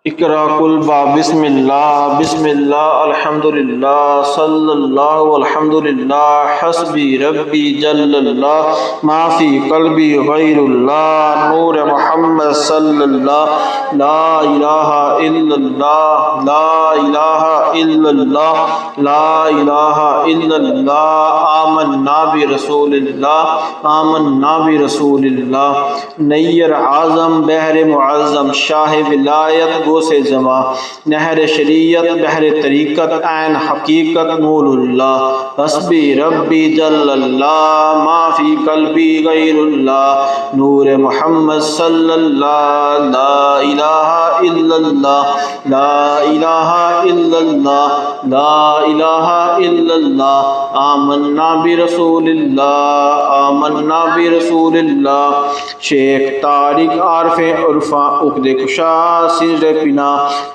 इकरा कुल बा बिस्मिल्लाह बिस्मिल्लाह अल्हम्दुलिल्लाह सल्लल्लाहु अल्हम्दुलिल्लाह हस्बी रब्बी जल्लल्लाह माफी कल्बी गैरुल्लाह नूर मोहम्मद सल्लल्लाह ला इलाहा इल्लल्लाह ला इलाहा इल्लल्लाह ला इलाहा इल्लल्लाह आमन्ना बि रसूलिल्लाह आमन्ना बि रसूलिल्लाह नैयर आज़म बहर मुअज़्ज़म शाह विलायत से जमा नहर शरीयत बहर तरीक़त ऐन हकीकत नूरुल्लाह हस्बी रब्बी जल्लल्लाह माफी कल्बी गैरुल्लाह नूर मोहम्मद सल्लल्लाहु इल्लल्लाह ला इलाहा इल्लल्लाह ला इलाहा इल्लल्लाह ला इलाहा इल्लल्लाह आमन्ना बिरसूलिल्लाह शेख तारिक आरफ़े उर्फ़ा उक़्दे कुशा सिर पिना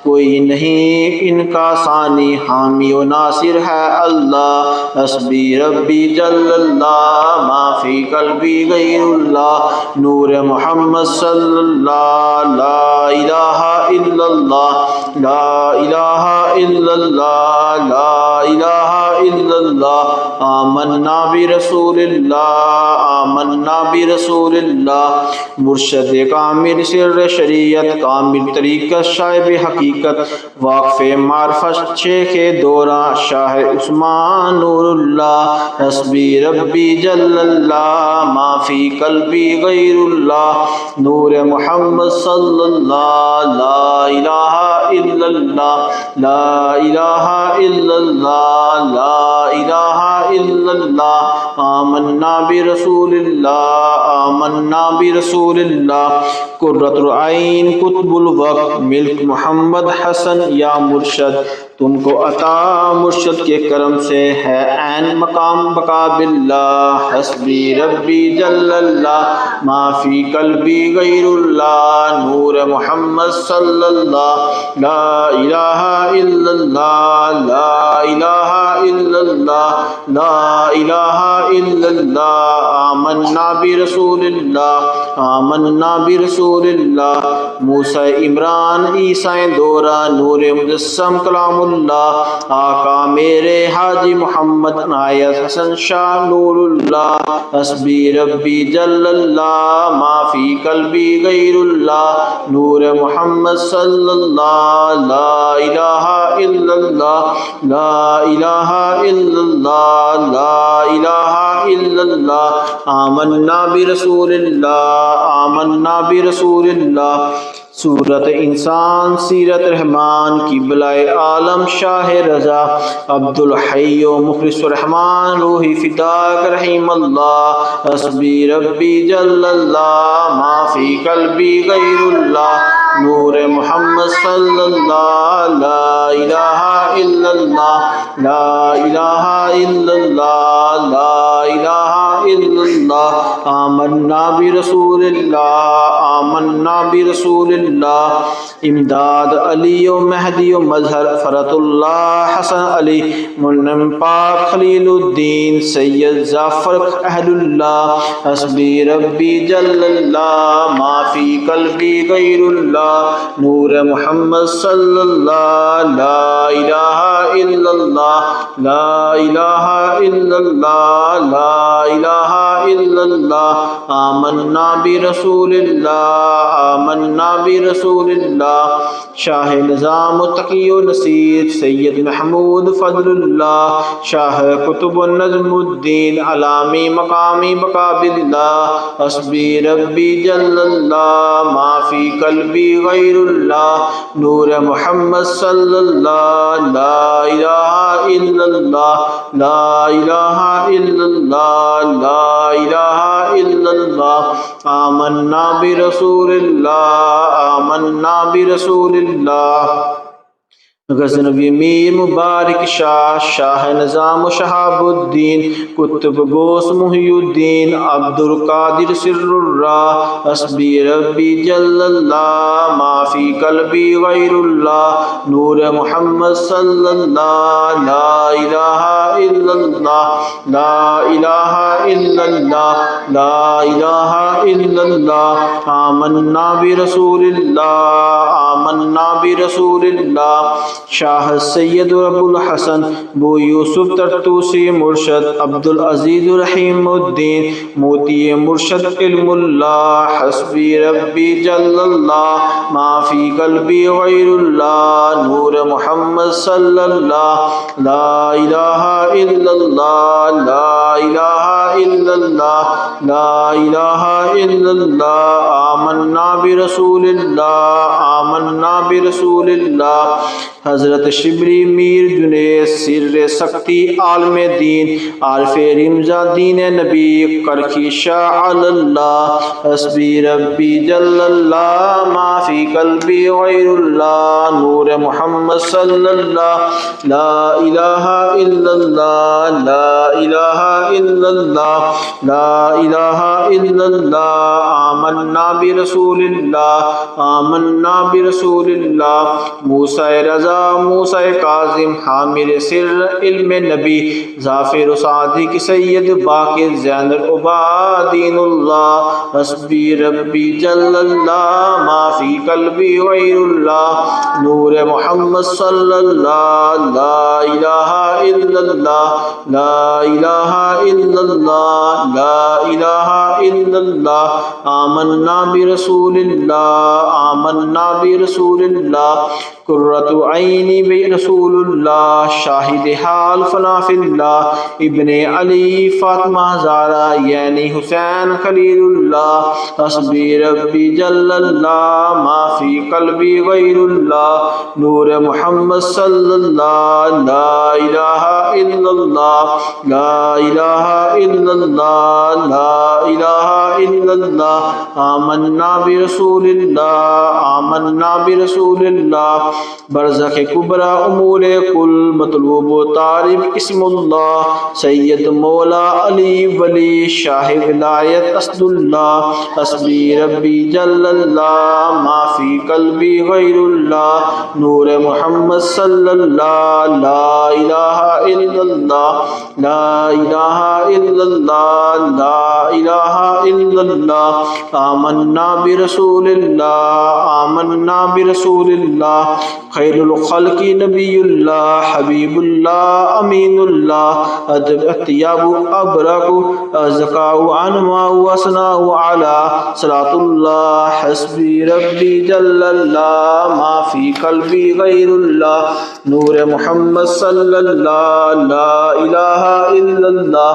कोई नहीं इनका सानी हामी व नासिर है अल्लाह हस्बी रब्बी जल्लल्लाह माफ़ी कल्बी गैरुल्लाह नूर मोहम्मद सल्लल्लाह ला इलाहा इल्लल्लाह ला इलाहा इल्लल्लाह ला इलाहा इल्लल्लाह आमन्ना बिरसूलिल्लाह मुर्शद कामिल सिर शरीयत कामिल तरीक़त शाहिब हकीकत वाक़फ़े मारफत शेख दौरा शाह उस्मान नूरुल्लाह हस्बी रब्बी जल्लल्लाह माफ़ी कल्बी गैरुल्लाह नूर मोहम्मद सल्लल्लाह ला इलाहा इल्लल्लाह ला इलाहा इल्लल्लाह ला इलाहा इल्लल्लाह आमन्ना बिरसूलिल्लाह कुर्रतुल आइन कुतुबुल वक्त मिल्क मोहम्मद हसन या मुर्शद तुमको अता मुर्शद के करम से है ऐन मकाम बका बिल्लाह हस्बी रब्बी जल्लल्लाह माफ़ी कल्बी गैरुल्लाह नूर मोहम्मद सल्लल्लाह ला इलाहा इल्लल्लाह ला इलाहा इल्लल्लाह ला इलाहा इल्लल्लाह आमन्ना बिरसूलिल्लाह मूसा इमरान ईसा दौरा नूर मुजस्सम कलामुल्लाह आका मेरे हाजी मोहम्मद नायत हसन शाह नूरुल्लाह हस्बी रब्बी जल्लल्लाह माफ़ी कल्बी गैरुल्लाह नूर मोहम्मद सल्लल्लाह ला इलाहा इल्लल्लाह ला इलाहा इल्लल्लाह ला इलाहा इल्लल्लाह आमन्ना बिरसूलिल्लाह सूरत इंसान सीरत रहमान की बलाए आलम शाह रज़ा अब्दुल हय्यो मुखलिस रहमान रूही फिदाक रहीम अल्लाह हस्बी रब्बी जल्लल्लाह माफ़ी कल्बी गैरुल्लाह नूर मोहम्मद सल्लल्लाह ला इलाहा इल्लल्लाह ला इलाहा इल्लल्लाह ला इलाहा इल्लल्लाह आमन्ना बिरसूलिल्लाह इमदाद अली व महदी व मजहर फरतुल्लाह हसन अली मुन्नम पाक खलीलुद्दीन सैयद जाफर अहलुल्लाह हस्बी रब्बी जल्लल्लाह माफ़ी कल्बी गैरुल्लाह नूर मोहम्मद सल्लल्लाह ला इलाहा इल्लल्लाह ला इलाहा इल्लल्लाह ला इलाहा इल्लल्लाह आमन्ना बिरसूलिल्लाह शाह निज़ाम तकी नसीर सैयद महमूद फजलुल्लाह शाह कुतुब नज़मुद्दीन अलामी मकामी बकाबिल्लाह हस्बी रब्बी जल्लल्लाह माफ़ी कल्बी गैरुल्लाह नूर मोहम्मद सल्लल्लाह ला इलाहा इल्लल्लाह ला इलाहा इल्लल्लाह ला इलाहा इल्लल्लाह आमन्ना बिरसूलिल्लाह गज़नवी मीर मुबारक शाह निज़ाम शहाबुद्दीन कुतुब गोस मुहियुद्दीन अब्दुल कादिर सिर्रुर्रा हस्बी रब्बी जल्लल्लाह माफ़ी कल्बी गैरुल्लाह नूर मोहम्मद सल्लल्लाह ला इलाहा इल्लल्लाह ला इलाहा इल्लल्लाह ला इलाहा इल्लल्लाह आमन्ना बिरसूलिल्लाह शाह सैयद अबुल हसन बो यूसुफ तरतूसी मुर्शद अब्दुल अजीज रहीमुद्दीन मोती मुर्शद इल्मुल्लाह हस्बी रब्बी जल्लल्लाह माफ़ी कल्बी गैरुल्लाह नूर मोहम्मद सल्लल्लाह ला इलाहा इल्लल्लाह ला इलाहा इल्लल्लाह ला इलाहा इल्लल्लाह आमन्ना बिरसूलिल्लाह हज़रत शिबली मीर जुनेद सिर सख्ती आलम दीन आरफ रिमजा दीन नबी करखी शाह अल्लाह हस्बी रब्बी जल्लल्लाह माफी कल्बी गैरुल्लाह नूर मोहम्मद सल्लल्लाह ला इलाहा इल्लल्लाह ला इलाहा इल्लल्लाह ला इलाहा इल्लल्लाह आमन्ना बि रसूलिल्लाह आमन्ना बि रसूलिल्लाह मूसा रज़ा मूसा काज़िम हामिल सिर इल्म नबी ज़ाफिर सादिक सैयद बाक़िर ज़ैनुल उबादीनुल्लाह हस्बी रब्बी जल्लल्लाह माफ़ी कल्बी गैरुल्लाह नूर मोहम्मद सल्लल्लाह ला इलाहा इल्लल्लाह ला इलाहा इल्लल्लाह ला इलाहा इल्लल्लाह आमन्ना बि रसूलिल्लाह आमन्ना बि रसूलिल्लाह कुर्रतु ऐनी बि रसूलुल्लाह शाहिद हाल फनाफिल्लाह इब्ने अली फातिमा ज़ारा यानी हुसैन खलीलुल्लाह हस्बी रब्बी जल्लल्लाह माफी कल्बी गैरुल्लाह नूर मोहम्मद सल्लल्लाह ला इलाहा इल्लल्लाह ला इलाहा इल्लल्लाह ला इलाहा इल्लल्लाह आमन्ना बि रसूलिल्लाह आमन्ना बि रसूलिल्लाह बरज़ख कुबरा उमूर कुल मतलूब तारिब इस्मुल्लाह सैयद मौला अली वली शाह विलायत असदुल्लाह हस्बी रब्बी जल्लल्लाह माफी कल्बी गैरुल्लाह नूर मोहम्मद सल्लल्लाह ला इलाहा इल्लल्लाह ला इलाहा इल्लल्लाह ला इलाहा इल्लल्लाह आमन्ना बि रसूलिल्लाह आमन्ना बि रसूलिल्लाह खैरुल खल्क़ि नबियुल्लाह हबीबुल्लाह अमीनुल्लाह अत्याबु अबरकु अज़काउ अनमाउ वसनाउ अला सलातुल्लाह हस्बी रब्बी जल्लल्लाह माफी कल्बी गैरुल्लाह नूर मोहम्मद सल्लल्लाह ला इलाहा इल्लल्लाह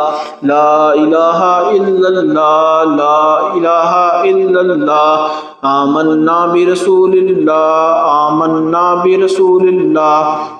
ला इलाहा इल्लल्लाह ला इलाहा इल्लल्लाह आमन्ना बि रसूलिल्लाह आमन्ना बि रसूलिल्लाह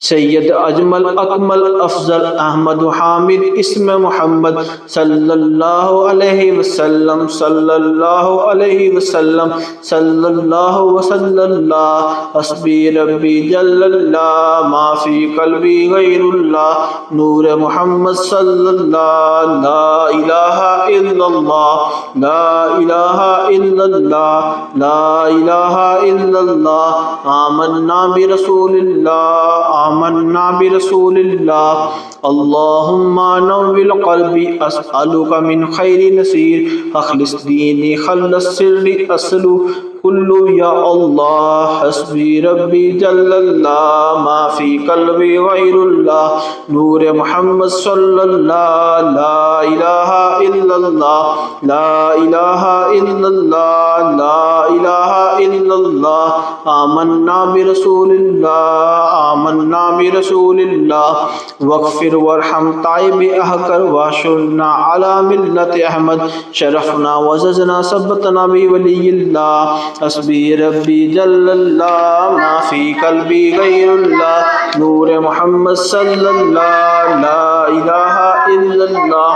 सैयद अजमल अकमल अफजल अहमद हामिद इस्म मोहम्मद सल्लल्लाहु अलैहि वसल्लम सल्लल्लाहु अलैहि वसल्लम सल्लल्लाहु वसल्लल्लाह हस्बी रब्बी जल्लल्लाह माफी कल्बी गैरुल्लाह नूर मोहम्मद सल्लल्लाह ला इलाहा इल्लल्लाह ला इलाहा इल्लल्लाह ला इलाहा इल्लल्लाह आमन्ना बि रसूलिल्लाह आमन्ना बि रसूलिल्लाह अल्लाहुम्मा नव्विल क़ल्बी अस्अलुका मिन खैरि नसीर अखलिस दीनी खल्लस सिर्री असलु कुल्लु या अल्लाह हस्बी रब्बी जल्लल्लाह माफी कल्बी गैरुल्लाह नूर मोहम्मद सल्लल्लाह ला इलाहा इल्लल्लाह ला इलाहा इल्लल्लाह ला इलाहा इल्लल्लाह आमन्ना बि रसूलिल्लाह आमन्ना बि रसूलिल्लाह वग़फ़िर वरहम ताइब अहकर वाशुरना अला मिल्लत अहमद शरफना वज़जना सबतना बि वलियिल्लाह हस्बी रब्बी जल्लल्लाह माफी कल्बी गैरुल्लाह नूर मोहम्मद सल्लल्लाह ला इलाहा इल्लल्लाह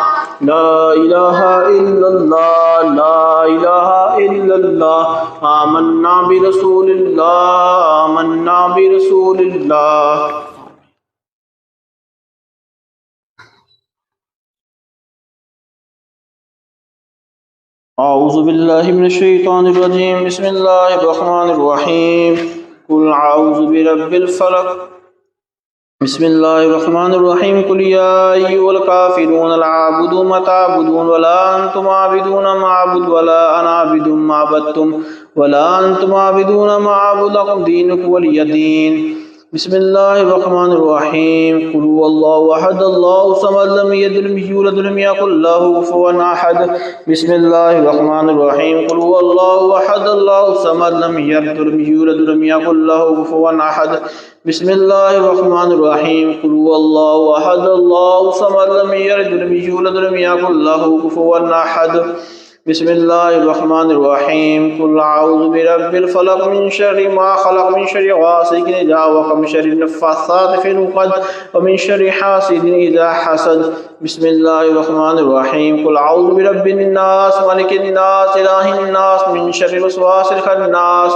ला इलाहा इल्लल्लाह ला इलाहा इल्लल्लाह आमन्ना बि रसूलिल्लाह आमन्ना बि रसूलिल्लाह आऊज़ु बिल्लाहि मिनश शैतानिर रजीम बिस्मिल्लाहिर रहमानिर रहीम कुल आऊज़ु बिरब्बिल फलक बिस्मिल्लाहिर रहमानिर रहीम कुल या अय्युहल काफिरून ला अअबुदु मा तअबुदून वला अंतुम आबिदून मा अअबुदु वला अना आबिदु मा अबदतुम वला अंतुम आबिदून मा अअबुदु लकुम दीनुकुम वलिय दीन बिस्मिल्लाहिर रहमानिर रहीम कुल हुवल्लाहु अहद अल्लाहु समद लम यलिद वलम यूलद वलम यकुल लहू कुफुवन अहद बिस्मिल्लाहिर रहमानिर रहीम कुल हुवल्लाहु अहद अल्लाहु समद लम यलिद वलम यूलद वलम यकुल लहू कुफुवन अहद बिस्मिल्लाहिर रहमानिर रहीम कुल हुवल्लाहु अहद अल्लाहु समद लम यलिद वलम यूलद वलम यकुल लहू कुफुवन अहद बिस्मिल्लाहिर्रहमानिर्रहीम कुल अऊज़ु बिरब्बिल फलक मिन शर्रि मा खलक मिन शर्रि गासिकिन इज़ा वक़ब मिन शर्रि नफ़्फ़ासाति फ़िल उक़द व मिन शर्रि हासिदिन इज़ा हसद। बिस्मिल्लाहिर्रहमानिर्रहीम कुल अऊज़ु बिरब्बिन नास मलिकिन नास इलाहिन नास मिन शर्रिल वस्वासिल खन्नास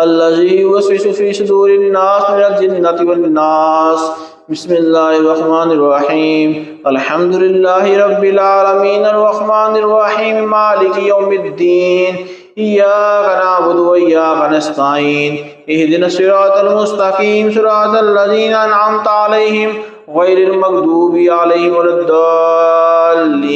अल्लज़ी युवस्विसु फ़ी सुदूरिन नास मिनल जिन्नति वन नास। बिस्मिल्लाहिर्रहमानिर्रहीम अल्हम्दुलिल्लाहि रब्बिल आलमीन अर्रहमानिर्रहीम मालिकि यौमिद्दीन इय्याका नअबुदु व इय्याका नस्तईन इहदिनस सिरातल मुस्तकीम सिरातल लज़ीना अनअमता अलैहिम गैरिल मग़दूबि अलैहिम वलद्दाल्लीन।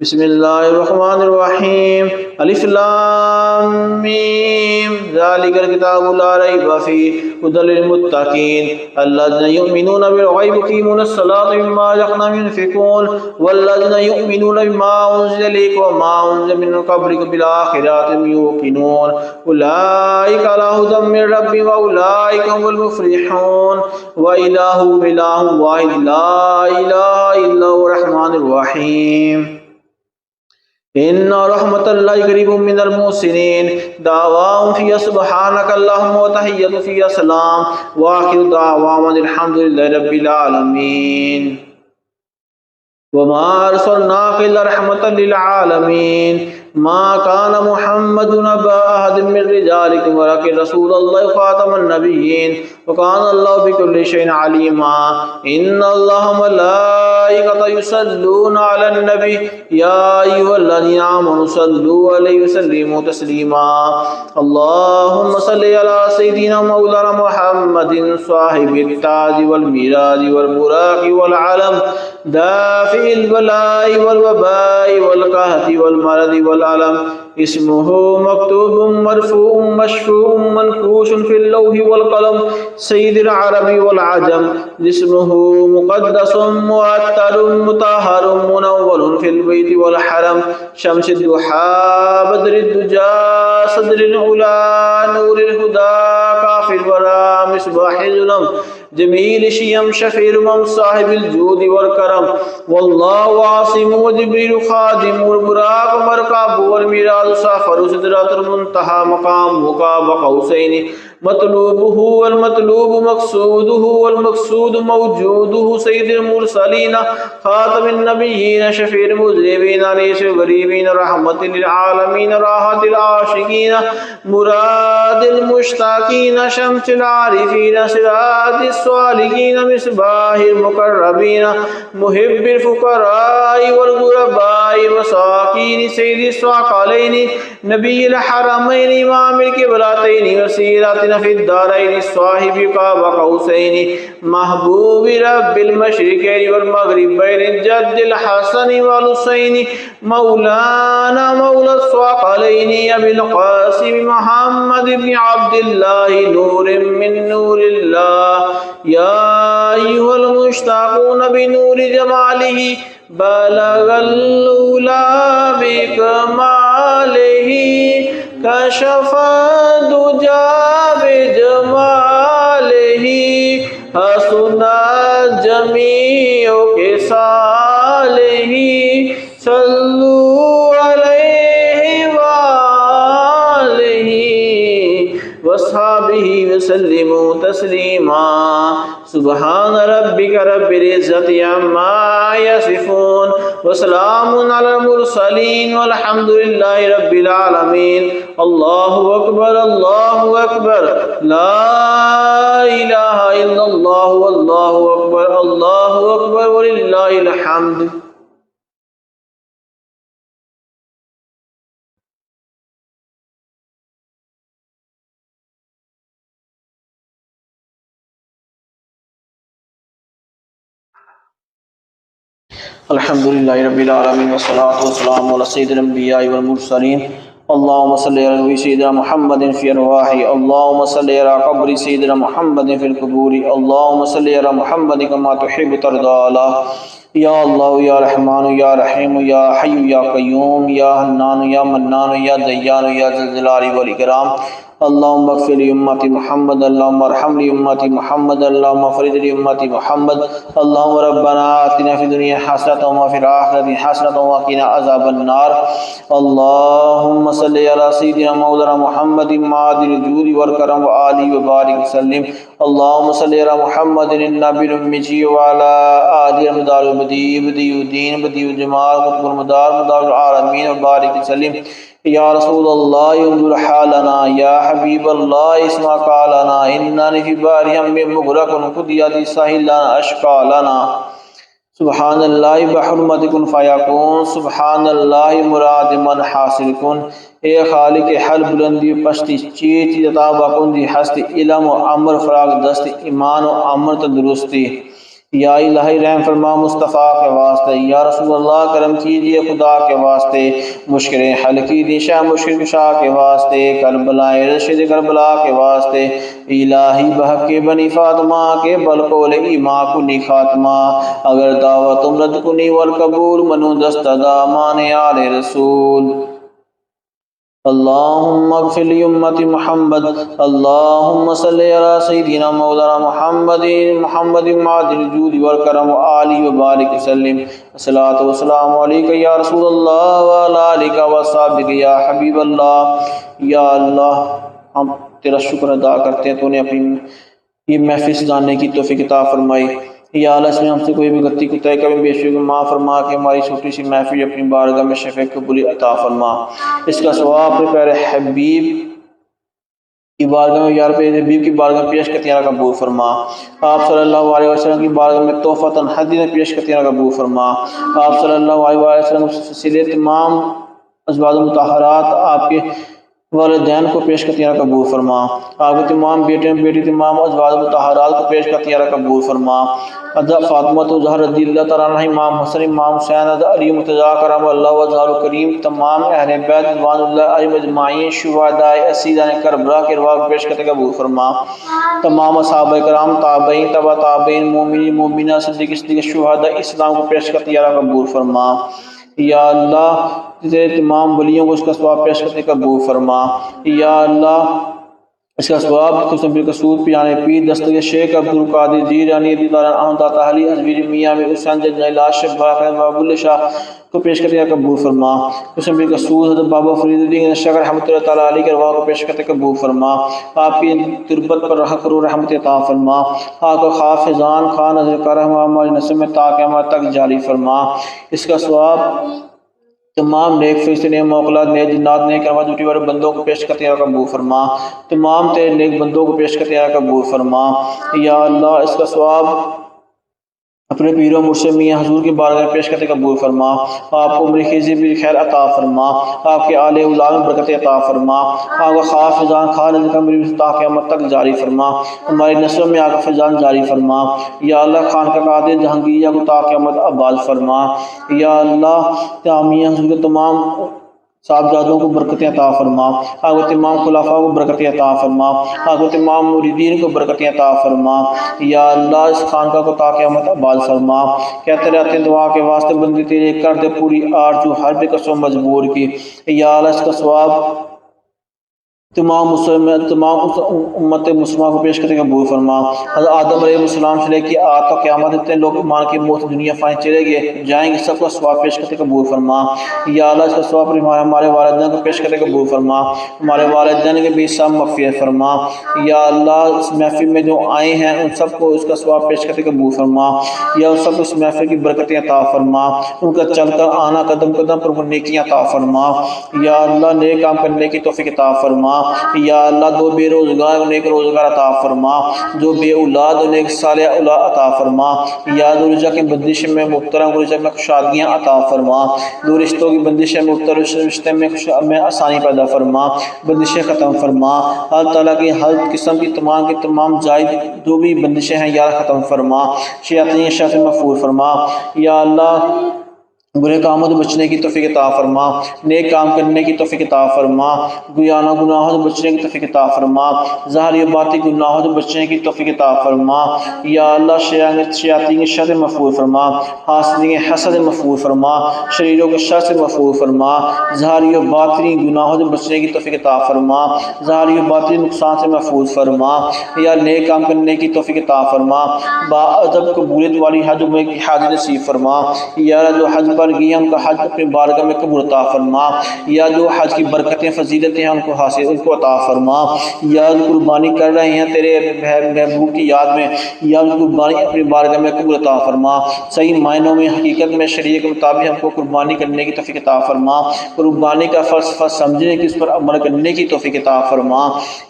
बिस्मिल्लाहिर्रहमानिर्रहीम अलिफ लाम मीम ज़ालिकल किताबु ला रैब फ़ीहि हुदल लिल मुत्तक़ीन अल्लज़ीना युमिनूना बिल ग़ैबि व युक़ीमूनस सलाता व मिम्मा रज़क़नाहुम युनफ़िक़ून वल्लज़ीना युमिनूना बिमा उन्ज़िला इलैका व मा उन्ज़िला मिन क़ब्लिका बिल आख़िरति हुम यूक़िनून उलाइका अला हुदम मिन रब्बिहिम व उलाइका हुमुल मुफ़्लिहून व इलाहुकुम इलाहुन वाहिद ला इलाहा इल्ला हुवल रहमानिर रहीम। इन्ना रहमतल्लाहि क़रीबुम मिनल मुहसिनीन दावाहुम फ़ीहा सुब्हानका अल्लाहुम्मा व तहिय्यतुहुम फ़ीहा सलाम व आख़िरु दावाहुम अल्हम्दुलिल्लाहि रब्बिल आलमीन। वमा अर्सलनाका इल्ला रहमतल लिल आलमीन मा कान मुहम्मदुन अबा अहदिम मिन रिजालिकुम वलाकिन रसूलुल्लाहि व ख़ातमन नबिय्यीन व कान अल्लाहु बिकुल्लि शैइन अलीमा। इन्नल्लाहा व मलाइकतहु युसल्लूना अलन नबी या अय्युहल्लज़ीना आमनू सल्लू अलैहि व सल्लिमू तस्लीमा। अल्लाहुम्मा सल्लि अला सय्यिदिना मौलाना मुहम्मदिन साहिबित ताज वल मिराज वल बुराक़ वल अलम दाफ़िल बलाई वल वबाई वल कहती वल मरदी वल अलम इस्मुहु मक्तूबुम मरफ़ूउम मशफ़ूउम मनक़ूशुन फ़िल लौहि वल क़लम सय्यिदुल अरबी वल अजम जिस्मुहु मुक़द्दसुम मुअत्तरुम मुतहहरुम मुनव्वरुन फ़िल बैति वल हरम शम्सिद दुहा बद्रिद दुजा सदरिल उला नूरिल हुदा काफ़िल वरा मिसबाहिल उलम जमील शियम शफ़ीर उमम साहिबिल जूद वल करम वल्लाहु आसिम व जिब्रील खादिम वल बुराक़ मरकाब वल मिराज सफ़र सिदरतुल मुंतहा मक़ाम काब क़ौसैन मतलूबुहु वल मतलूब मक़सूदुहु वल मक़सूद मौजूदुहु सय्यिदुल मुरसलीन ख़ातमुन नबिय्यीन शफ़ीउल मुज़निबीन अनीसुल गरीबीन रहमतुल लिल आलमीन राहतुल आशिकीन मुरादिल मुश्ताकीन शम्सुल आरिफीन सिराजिस सालिकीन मिसबाहिल मुक़र्रबीन मुहिब्बिल फ़ुक़राई वल ग़ुरबाई मसाकीन सय्यिदिस सक़लैन नबिय्युल हरमैन इमामिल क़िबलतैन वसीलतिन फ़िद दारैन साहिबि काब क़ौसैन महबूबि रब्बिल मशरिक़ैन वल मग़रिबैन जद्दिल हसन वल हुसैन मौलाना मौला सक़लैन अबिल क़ासिम मुहम्मद इब्न अब्दिल्लाह नूरुम मिन नूरिल्लाह या अय्युहल मुश्ताक़ून बिनूरि जमालिही बलगल उला बिकमालिही कशफ़ा दुजा बिजमालिही हसुना जमीउ किसालिही सल्लू अलैहि वालिही वस्हाबिही वसल्लिमू तस्लीमा। सुब्हान रब्बिका रब्बिल इज़्ज़ति अम्मा यसिफ़ून व सलामुन अलल मुरसलीन वल्हम्दुलिल्लाहि रब्बिल आलमीन। अल्लाहु अकबर ला इलाहा इल्लल्लाहु अल्लाहु अकबर वलिल्लाहिल हम्द। अल्हम्दुलिल्लाहि रब्बिल आलमीन वस्सलातु वस्सलामु अला सय्यिदिल अंबिया वल मुरसलीन। अल्लाहुम्मा सल्लि अला सय्यिदिना मुहम्मदिन फ़ी अरवाहि अल्लाहुम्मा सल्लि अला क़ब्रि सय्यिदिना मुहम्मदिन फ़िल क़ुबूरि अल्लाहुम्मा सल्लि अला मुहम्मदिन कमा तुहिब्बु तर्दा अला या अल्लाह या रहमान या रहीम या हय्यु या क़य्यूम या हन्नान या मन्नान या दय्यान या ज़ुल जलाली वल इकराम। अल्लाहुम्मा अग़फ़िर ली उम्मती मुहम्मद, अल्लाहुम्मा अरहम ली उम्मती मुहम्मद, अल्लाहुम्मा फ़रिज ली उम्मती मुहम्मद, अल्लाहुम्मा रब्बना आतिना फ़िद दुनिया हसनतन व फ़िल आखिरति हसनतन व क़िना अज़ाबन नार। अल्लाहुम्मा सल्लि अला सय्यिदिना मौलाना मुहम्मदिन मादिल जूदि वल करम व आलिहि व बारिक वसल्लिम। अल्लाहुम्मा सल्लि अला मुहम्मदिन नबिय्यिल उम्मी व अला आलिहि मदारुल बदीउद्दीन बदीउल जमाल कुतुबुल मदारुल आलमीन व बारिक वसल्लिम। या रसूल अल्लाह उन्जुर हालना, या हबीब अल्लाह इस्मा कालना, इन्ना फ़ी बारिहम मिन मुग़रक़ुन क़ुदियति साहिलना अशक़ालना। सुब्हानल्लाहि बहुर्मति कुन फ़यकुन, सुब्हानल्लाहि मुराद मन हासिल कुन। ए खालिक हल बुलंदी पश्ती चीत अता बकुन दी हस्ती इल्म व अमर फराग दस्ती ईमान व अमर तंदुरुस्ती। या इलाही रहम फरमा मुस्तफ़ा के वास्ते, या रसूल अल्लाह करम कीजिए खुदा के वास्ते, मुश्किलें हल की दिशा मुश्किल कुशा के वास्ते, करबलाए रशीद करबला के वास्ते, इलाही बहके बनी फातिमा के बलकोल ईमा कुनी खात्मा, अगर दावत उम्रत कुनी वल कबूल मनु दस्तदा माने आले रसूल। अल्लाहुम्मा अग़फ़िर ली उम्मती मुहम्मद, अल्लाहुम्मा सल्लि अला सय्यिदिना मौलाना मुहम्मदिन मादिल जूदि वल करम व आलिहि व बारिक वसल्लिम। अस्सलातु वस्सलामु अलैका या रसूल अल्लाह व अला आलिका व अस्हाबिका या हबीब अल्लाह। या अल्लाह हम तेरा शुक्र अदा करते हैं, तूने अपनी ये महफिल सजाने की तौफीक अता फरमाई। या अल्लाह इसमें हमसे कोई भी गलती कोताही कभी बेशुक्र माफ़ फरमा के हमारी छोटी सी महफिल अपनी बारगाह में शफ़े कबूली अता फरमा। इसका सवाब अपने प्यारे हबीब की बारगाह में, यार प्यारे हबीब की बारगाह में पेश करतियाँ कबूल फरमा। आप सल्लल्लाहु अलैहि वसल्लम की बारगाह में तोहफ़तन हदीयह पेश करतियाँ कबूल फरमा। आप सल्लल्लाहु अलैहि वसल्लम सिलसिले तमाम अज़वाज मुतहहरात आपके वालिदैन को पेश करतियाँ कबूल फरमा। आपके तमाम बेटे बेटी तमाम अज़वाज मुतहहरात को पेश करतियाँ कबूल फरमा। हज़रत फ़ातिमा ज़हरा रज़ियल्लाहु तआला अन्हा, इमाम हसन, इमाम हुसैन, अली मुर्तज़ा करमल्लाहु वजहुल करीम, तमाम अहले बैत रिज़वानुल्लाह अलैहिम अजमाइन, शुहदाए असीदाए करबला के अरवाह को पेश करते कबूल फरमा। तमाम असहाबे कराम, ताबईन, तबा ताबईन, मोमिनीन मोमिनात, सिद्दीक़ीन शुहदा इस्लाम को पेश करतियाँ कबूल फरमा। या अल्लाह तेरे तमाम वलियों को इसका सवाब पेश करते कबूल फरमा। या अल्लाह इसका सवाब खुशनबी कसूद पियाने पीर दस्तगीर शेख अब्दुल कादिर जीलानी ताली हज़वीर मियाँ में हुसैन जलाशफ बाबुल शाह को पेश करते कबूल फरमा। खुशनबी कसूद हज़रत बाबा फरीदुद्दीन शकर रहमतुल्लाह तआला अलैह के अरवाह को पेश करते कबूल फरमा। आपकी तुरबत पर रहमत अता फरमा। आपका खास फैज़ान खान हज़रत करम हमारी नस्ल में ता क़यामत तक जारी फरमा। इसका सवाब तमाम नेक फरिश्ते, नेक मौक़लात, नेक जिन्नात, नेक अरवाह ड्यूटी वाले बंदों को पेश करते कबूल फरमा। तमाम तेरे नेक बंदों को पेश करते कबूल फरमा। या अल्लाह इसका सवाब अपने पीरों मुर्शिद मियाँ हुज़ूर की बारगाह में पेश करते कबूल फरमा। आपको उम्र खिज़ी भी खैर अता फरमा। आपके आले उलाद में बरकत अता फरमा। आपका खास फैज़ान खान ता क़यामत तक जारी फरमा। हमारी नस्लों में आपका फैज़ान जारी फरमा। या अल्लाह खान का कादिर जहांगीरिया को ता क़यामत आबाद फरमा। या अल्लाह मियाँ हुज़ूर के तमाम साहबजादों को बरकतें अता फरमा। आपके तमाम खुलाफा को बरकतें अता फरमा। आपके तमाम मुरीदीन को बरकतें अता फरमा। या अल्लाह इस खानका को ता क़यामत आबाद फरमा। कहते रहते हैं दुआ के वास्ते बंदी तेरे कर दे पूरी आरज़ू हर बेकसों मजबूर की। या अल्लाह इसका सवाब तमाम उम्मत मुस्लिमा को पेश करके कबूल फरमा। हज़रत आदम अलैहिस्सलाम से लेकर आज तक क़यामत इतने लोग मान के मौत दुनिया फ़ानी चले गए जाएंगे, सबको सवाब पेश करके कबूल फरमा। या अल्लाह इसका सवाब हमारे वालिदैन को पेश करके कबूल फरमा। हमारे वालिदैन के भी सब मग़फ़िरत फरमा। या अल्लाह इस महफिल में जो आए हैं उन सबको इसका सवाब पेश करके कबूल फरमा। या उन सबको इस महफिल की बरकतें अता फरमा। उनका चल कर आना कदम कदम पर नेकियां अता फरमा। या अल्लाह नेक काम करने की तौफीक अता फरमा। या अल्लाह दो बेरोजगार उन्हें एक रोजगार अता फरमा। जो बे औलाद उन्हें एक साले औलाद अता फरमा। या दो रिज़्क़ की बंदिश में मुब्तला रिज़्क़ में खुशहालियाँ अता फरमा। दो रिश्तों की बंदिश में मुब्तला रिश्ते में आसानी पैदा फरमा, बंदिशें ख़त्म फरमा। अल्लाह ताला की हर किस्म की तमाम जायज़ जो भी बंदिशें हैं यार ख़त्म फरमा। शैतानी शर से महफूज़ फरमा। या अल्लाह बुरे कामों से बचने की तौफीक अता फरमा, नेक काम करने की तौफीक अता फरमा, गुयाना गुनाहों से बचने की तौफीक अता फरमा, ज़ाहिर बाती गुनाहों से बचने की तौफीक अता फरमा। या अल्लाह शयातीन के शर से महफूज फरमा, हासिदीन के हसद से महफूज फरमा, शरीरों के शर से महफूज फरमा, ज़ाहिर बातिनी गुनाहों से बचने की तौफीक अता फरमा, ज़ाहिर बातिनी नुकसान से महफूज फरमा। या नेक काम करने की तौफीक अता फरमा, बाअदब कबूलियत वाली हज उम्र की हाजिर नसीब फरमा। या जो हज पर गई उनका हज अपने बारगाह में कबूल अता फरमा। या जो हज की बरकतें फजीलतें हैं उनको हासिल उनको अता फरमा। या कुर्बानी कर रहे हैं तेरे महबूब की याद में, या कुर्बानी अपनी बारगाह में कबूल अता फरमा। सही मायनों में हकीकत में शरीयत के मुताबिक हमको कुर्बानी करने की तौफीक अता फरमा, कुर्बानी का फ़लसफ़ा समझने की उस पर अमल करने की तौफीक अता फरमा।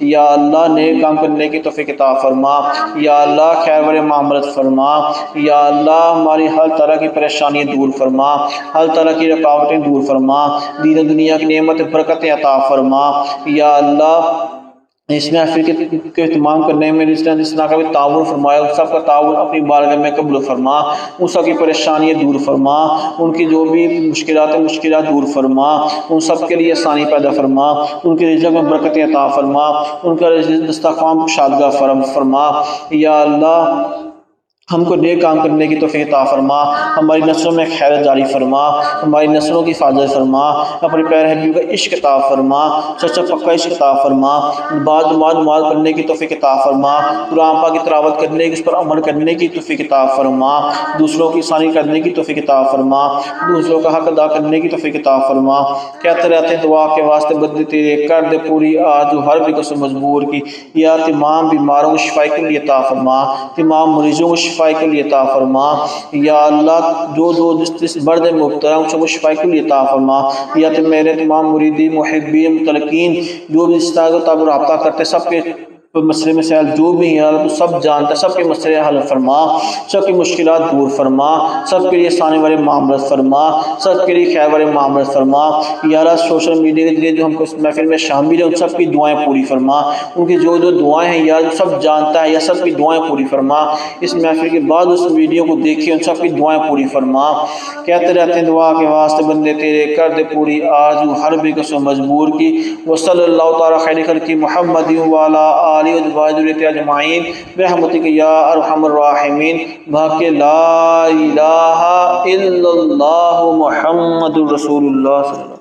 या अल्लाह नेक काम करने की तौफीक अता फरमा। या अल्लाह खैर वर मामलत फरमा। या अल्लाह हमारी हर तरह की परेशानी दूर फरमा, हर तरह की रुकावटें दूर फरमा, दीन दुनिया की नेमत बरकतें अता फरमा। या अल्लाह इस महफिल के इत्माम करने में जिस तरह का भी ताउन फरमाया उस सब का ताउन अपनी बारगाह में कबूल फरमा, उन सब की परेशानियाँ दूर फरमा, उनकी जो भी मुश्किलात दूर फरमा, उन सब के लिए आसानी पैदा फरमा, उनके रिज़्क़ में बरकतें अता फरमा, उनका दस्तरख़्वान शादगा फरमा। या अल्लाह हमको नेक काम करने की तौफीक अता फरमा, हमारी नस्लों में खैर जारी फरमा, हमारी नस्लों की हिफाजत फरमा, अपने प्यारे हबीब का इश्क अता फरमा, सच्चा पक्का इश्क अता फरमा, बाद नमाज पढ़ने की तौफीक अता फरमा, कुरान पाक की तिलावत करने की उस पर अमल करने की तौफीक अता फरमा, दूसरों की आसानी करने की तौफीक अता फरमा, दूसरों का हक अदा करने की तौफीक अता फरमा। कहते रहते दुआ के वास्ते बदले तेरे कर दे पूरी आज हर भी कसम मजबूर की। या तमाम बीमारों को शिफा के लिए अता फरमा, तमाम मरीजों को शिफा के लिए अता फरमा। या अल्लाह जो जिस मर्द मुब्तला उसको शिफा के लिए अता फरमा। या तो मेरे तमाम मुरीदी मुहिब्बीन मुतलकीन जो भी इस तरह का रब्ता करते सबके मसले में सैल जो भी है तो सब जानता, सबके मसले हल फरमा, सबकी मुश्किलात दूर फरमा, सबके लिए आसानी वाले मामला फरमा, सबके लिए खैर वाले मामला फरमा। या सोशल मीडिया के जरिए जो हमको इस महफिल में शामिल है उन सबकी दुआएं पूरी फरमा, उनकी जो दुआएं हैं या सब जानता है या सबकी दुआएं पूरी फरमा। इस महफिल के बाद उस वीडियो को देखिए उन सबकी दुआएं पूरी फरमा। कहते रहते हैं दुआ के वास्ते बंदे तेरे कर दे पूरी आज हर भी कसम मजबूर की। वसल्लल्लाहु तआला खैर खल्क़ि मुहम्मद व अला अजमाइन रहमतिक या अरहमर राहिमीन। बाकी ला इलाहा इल्लल्लाहु मुहम्मदुर रसूलुल्लाह।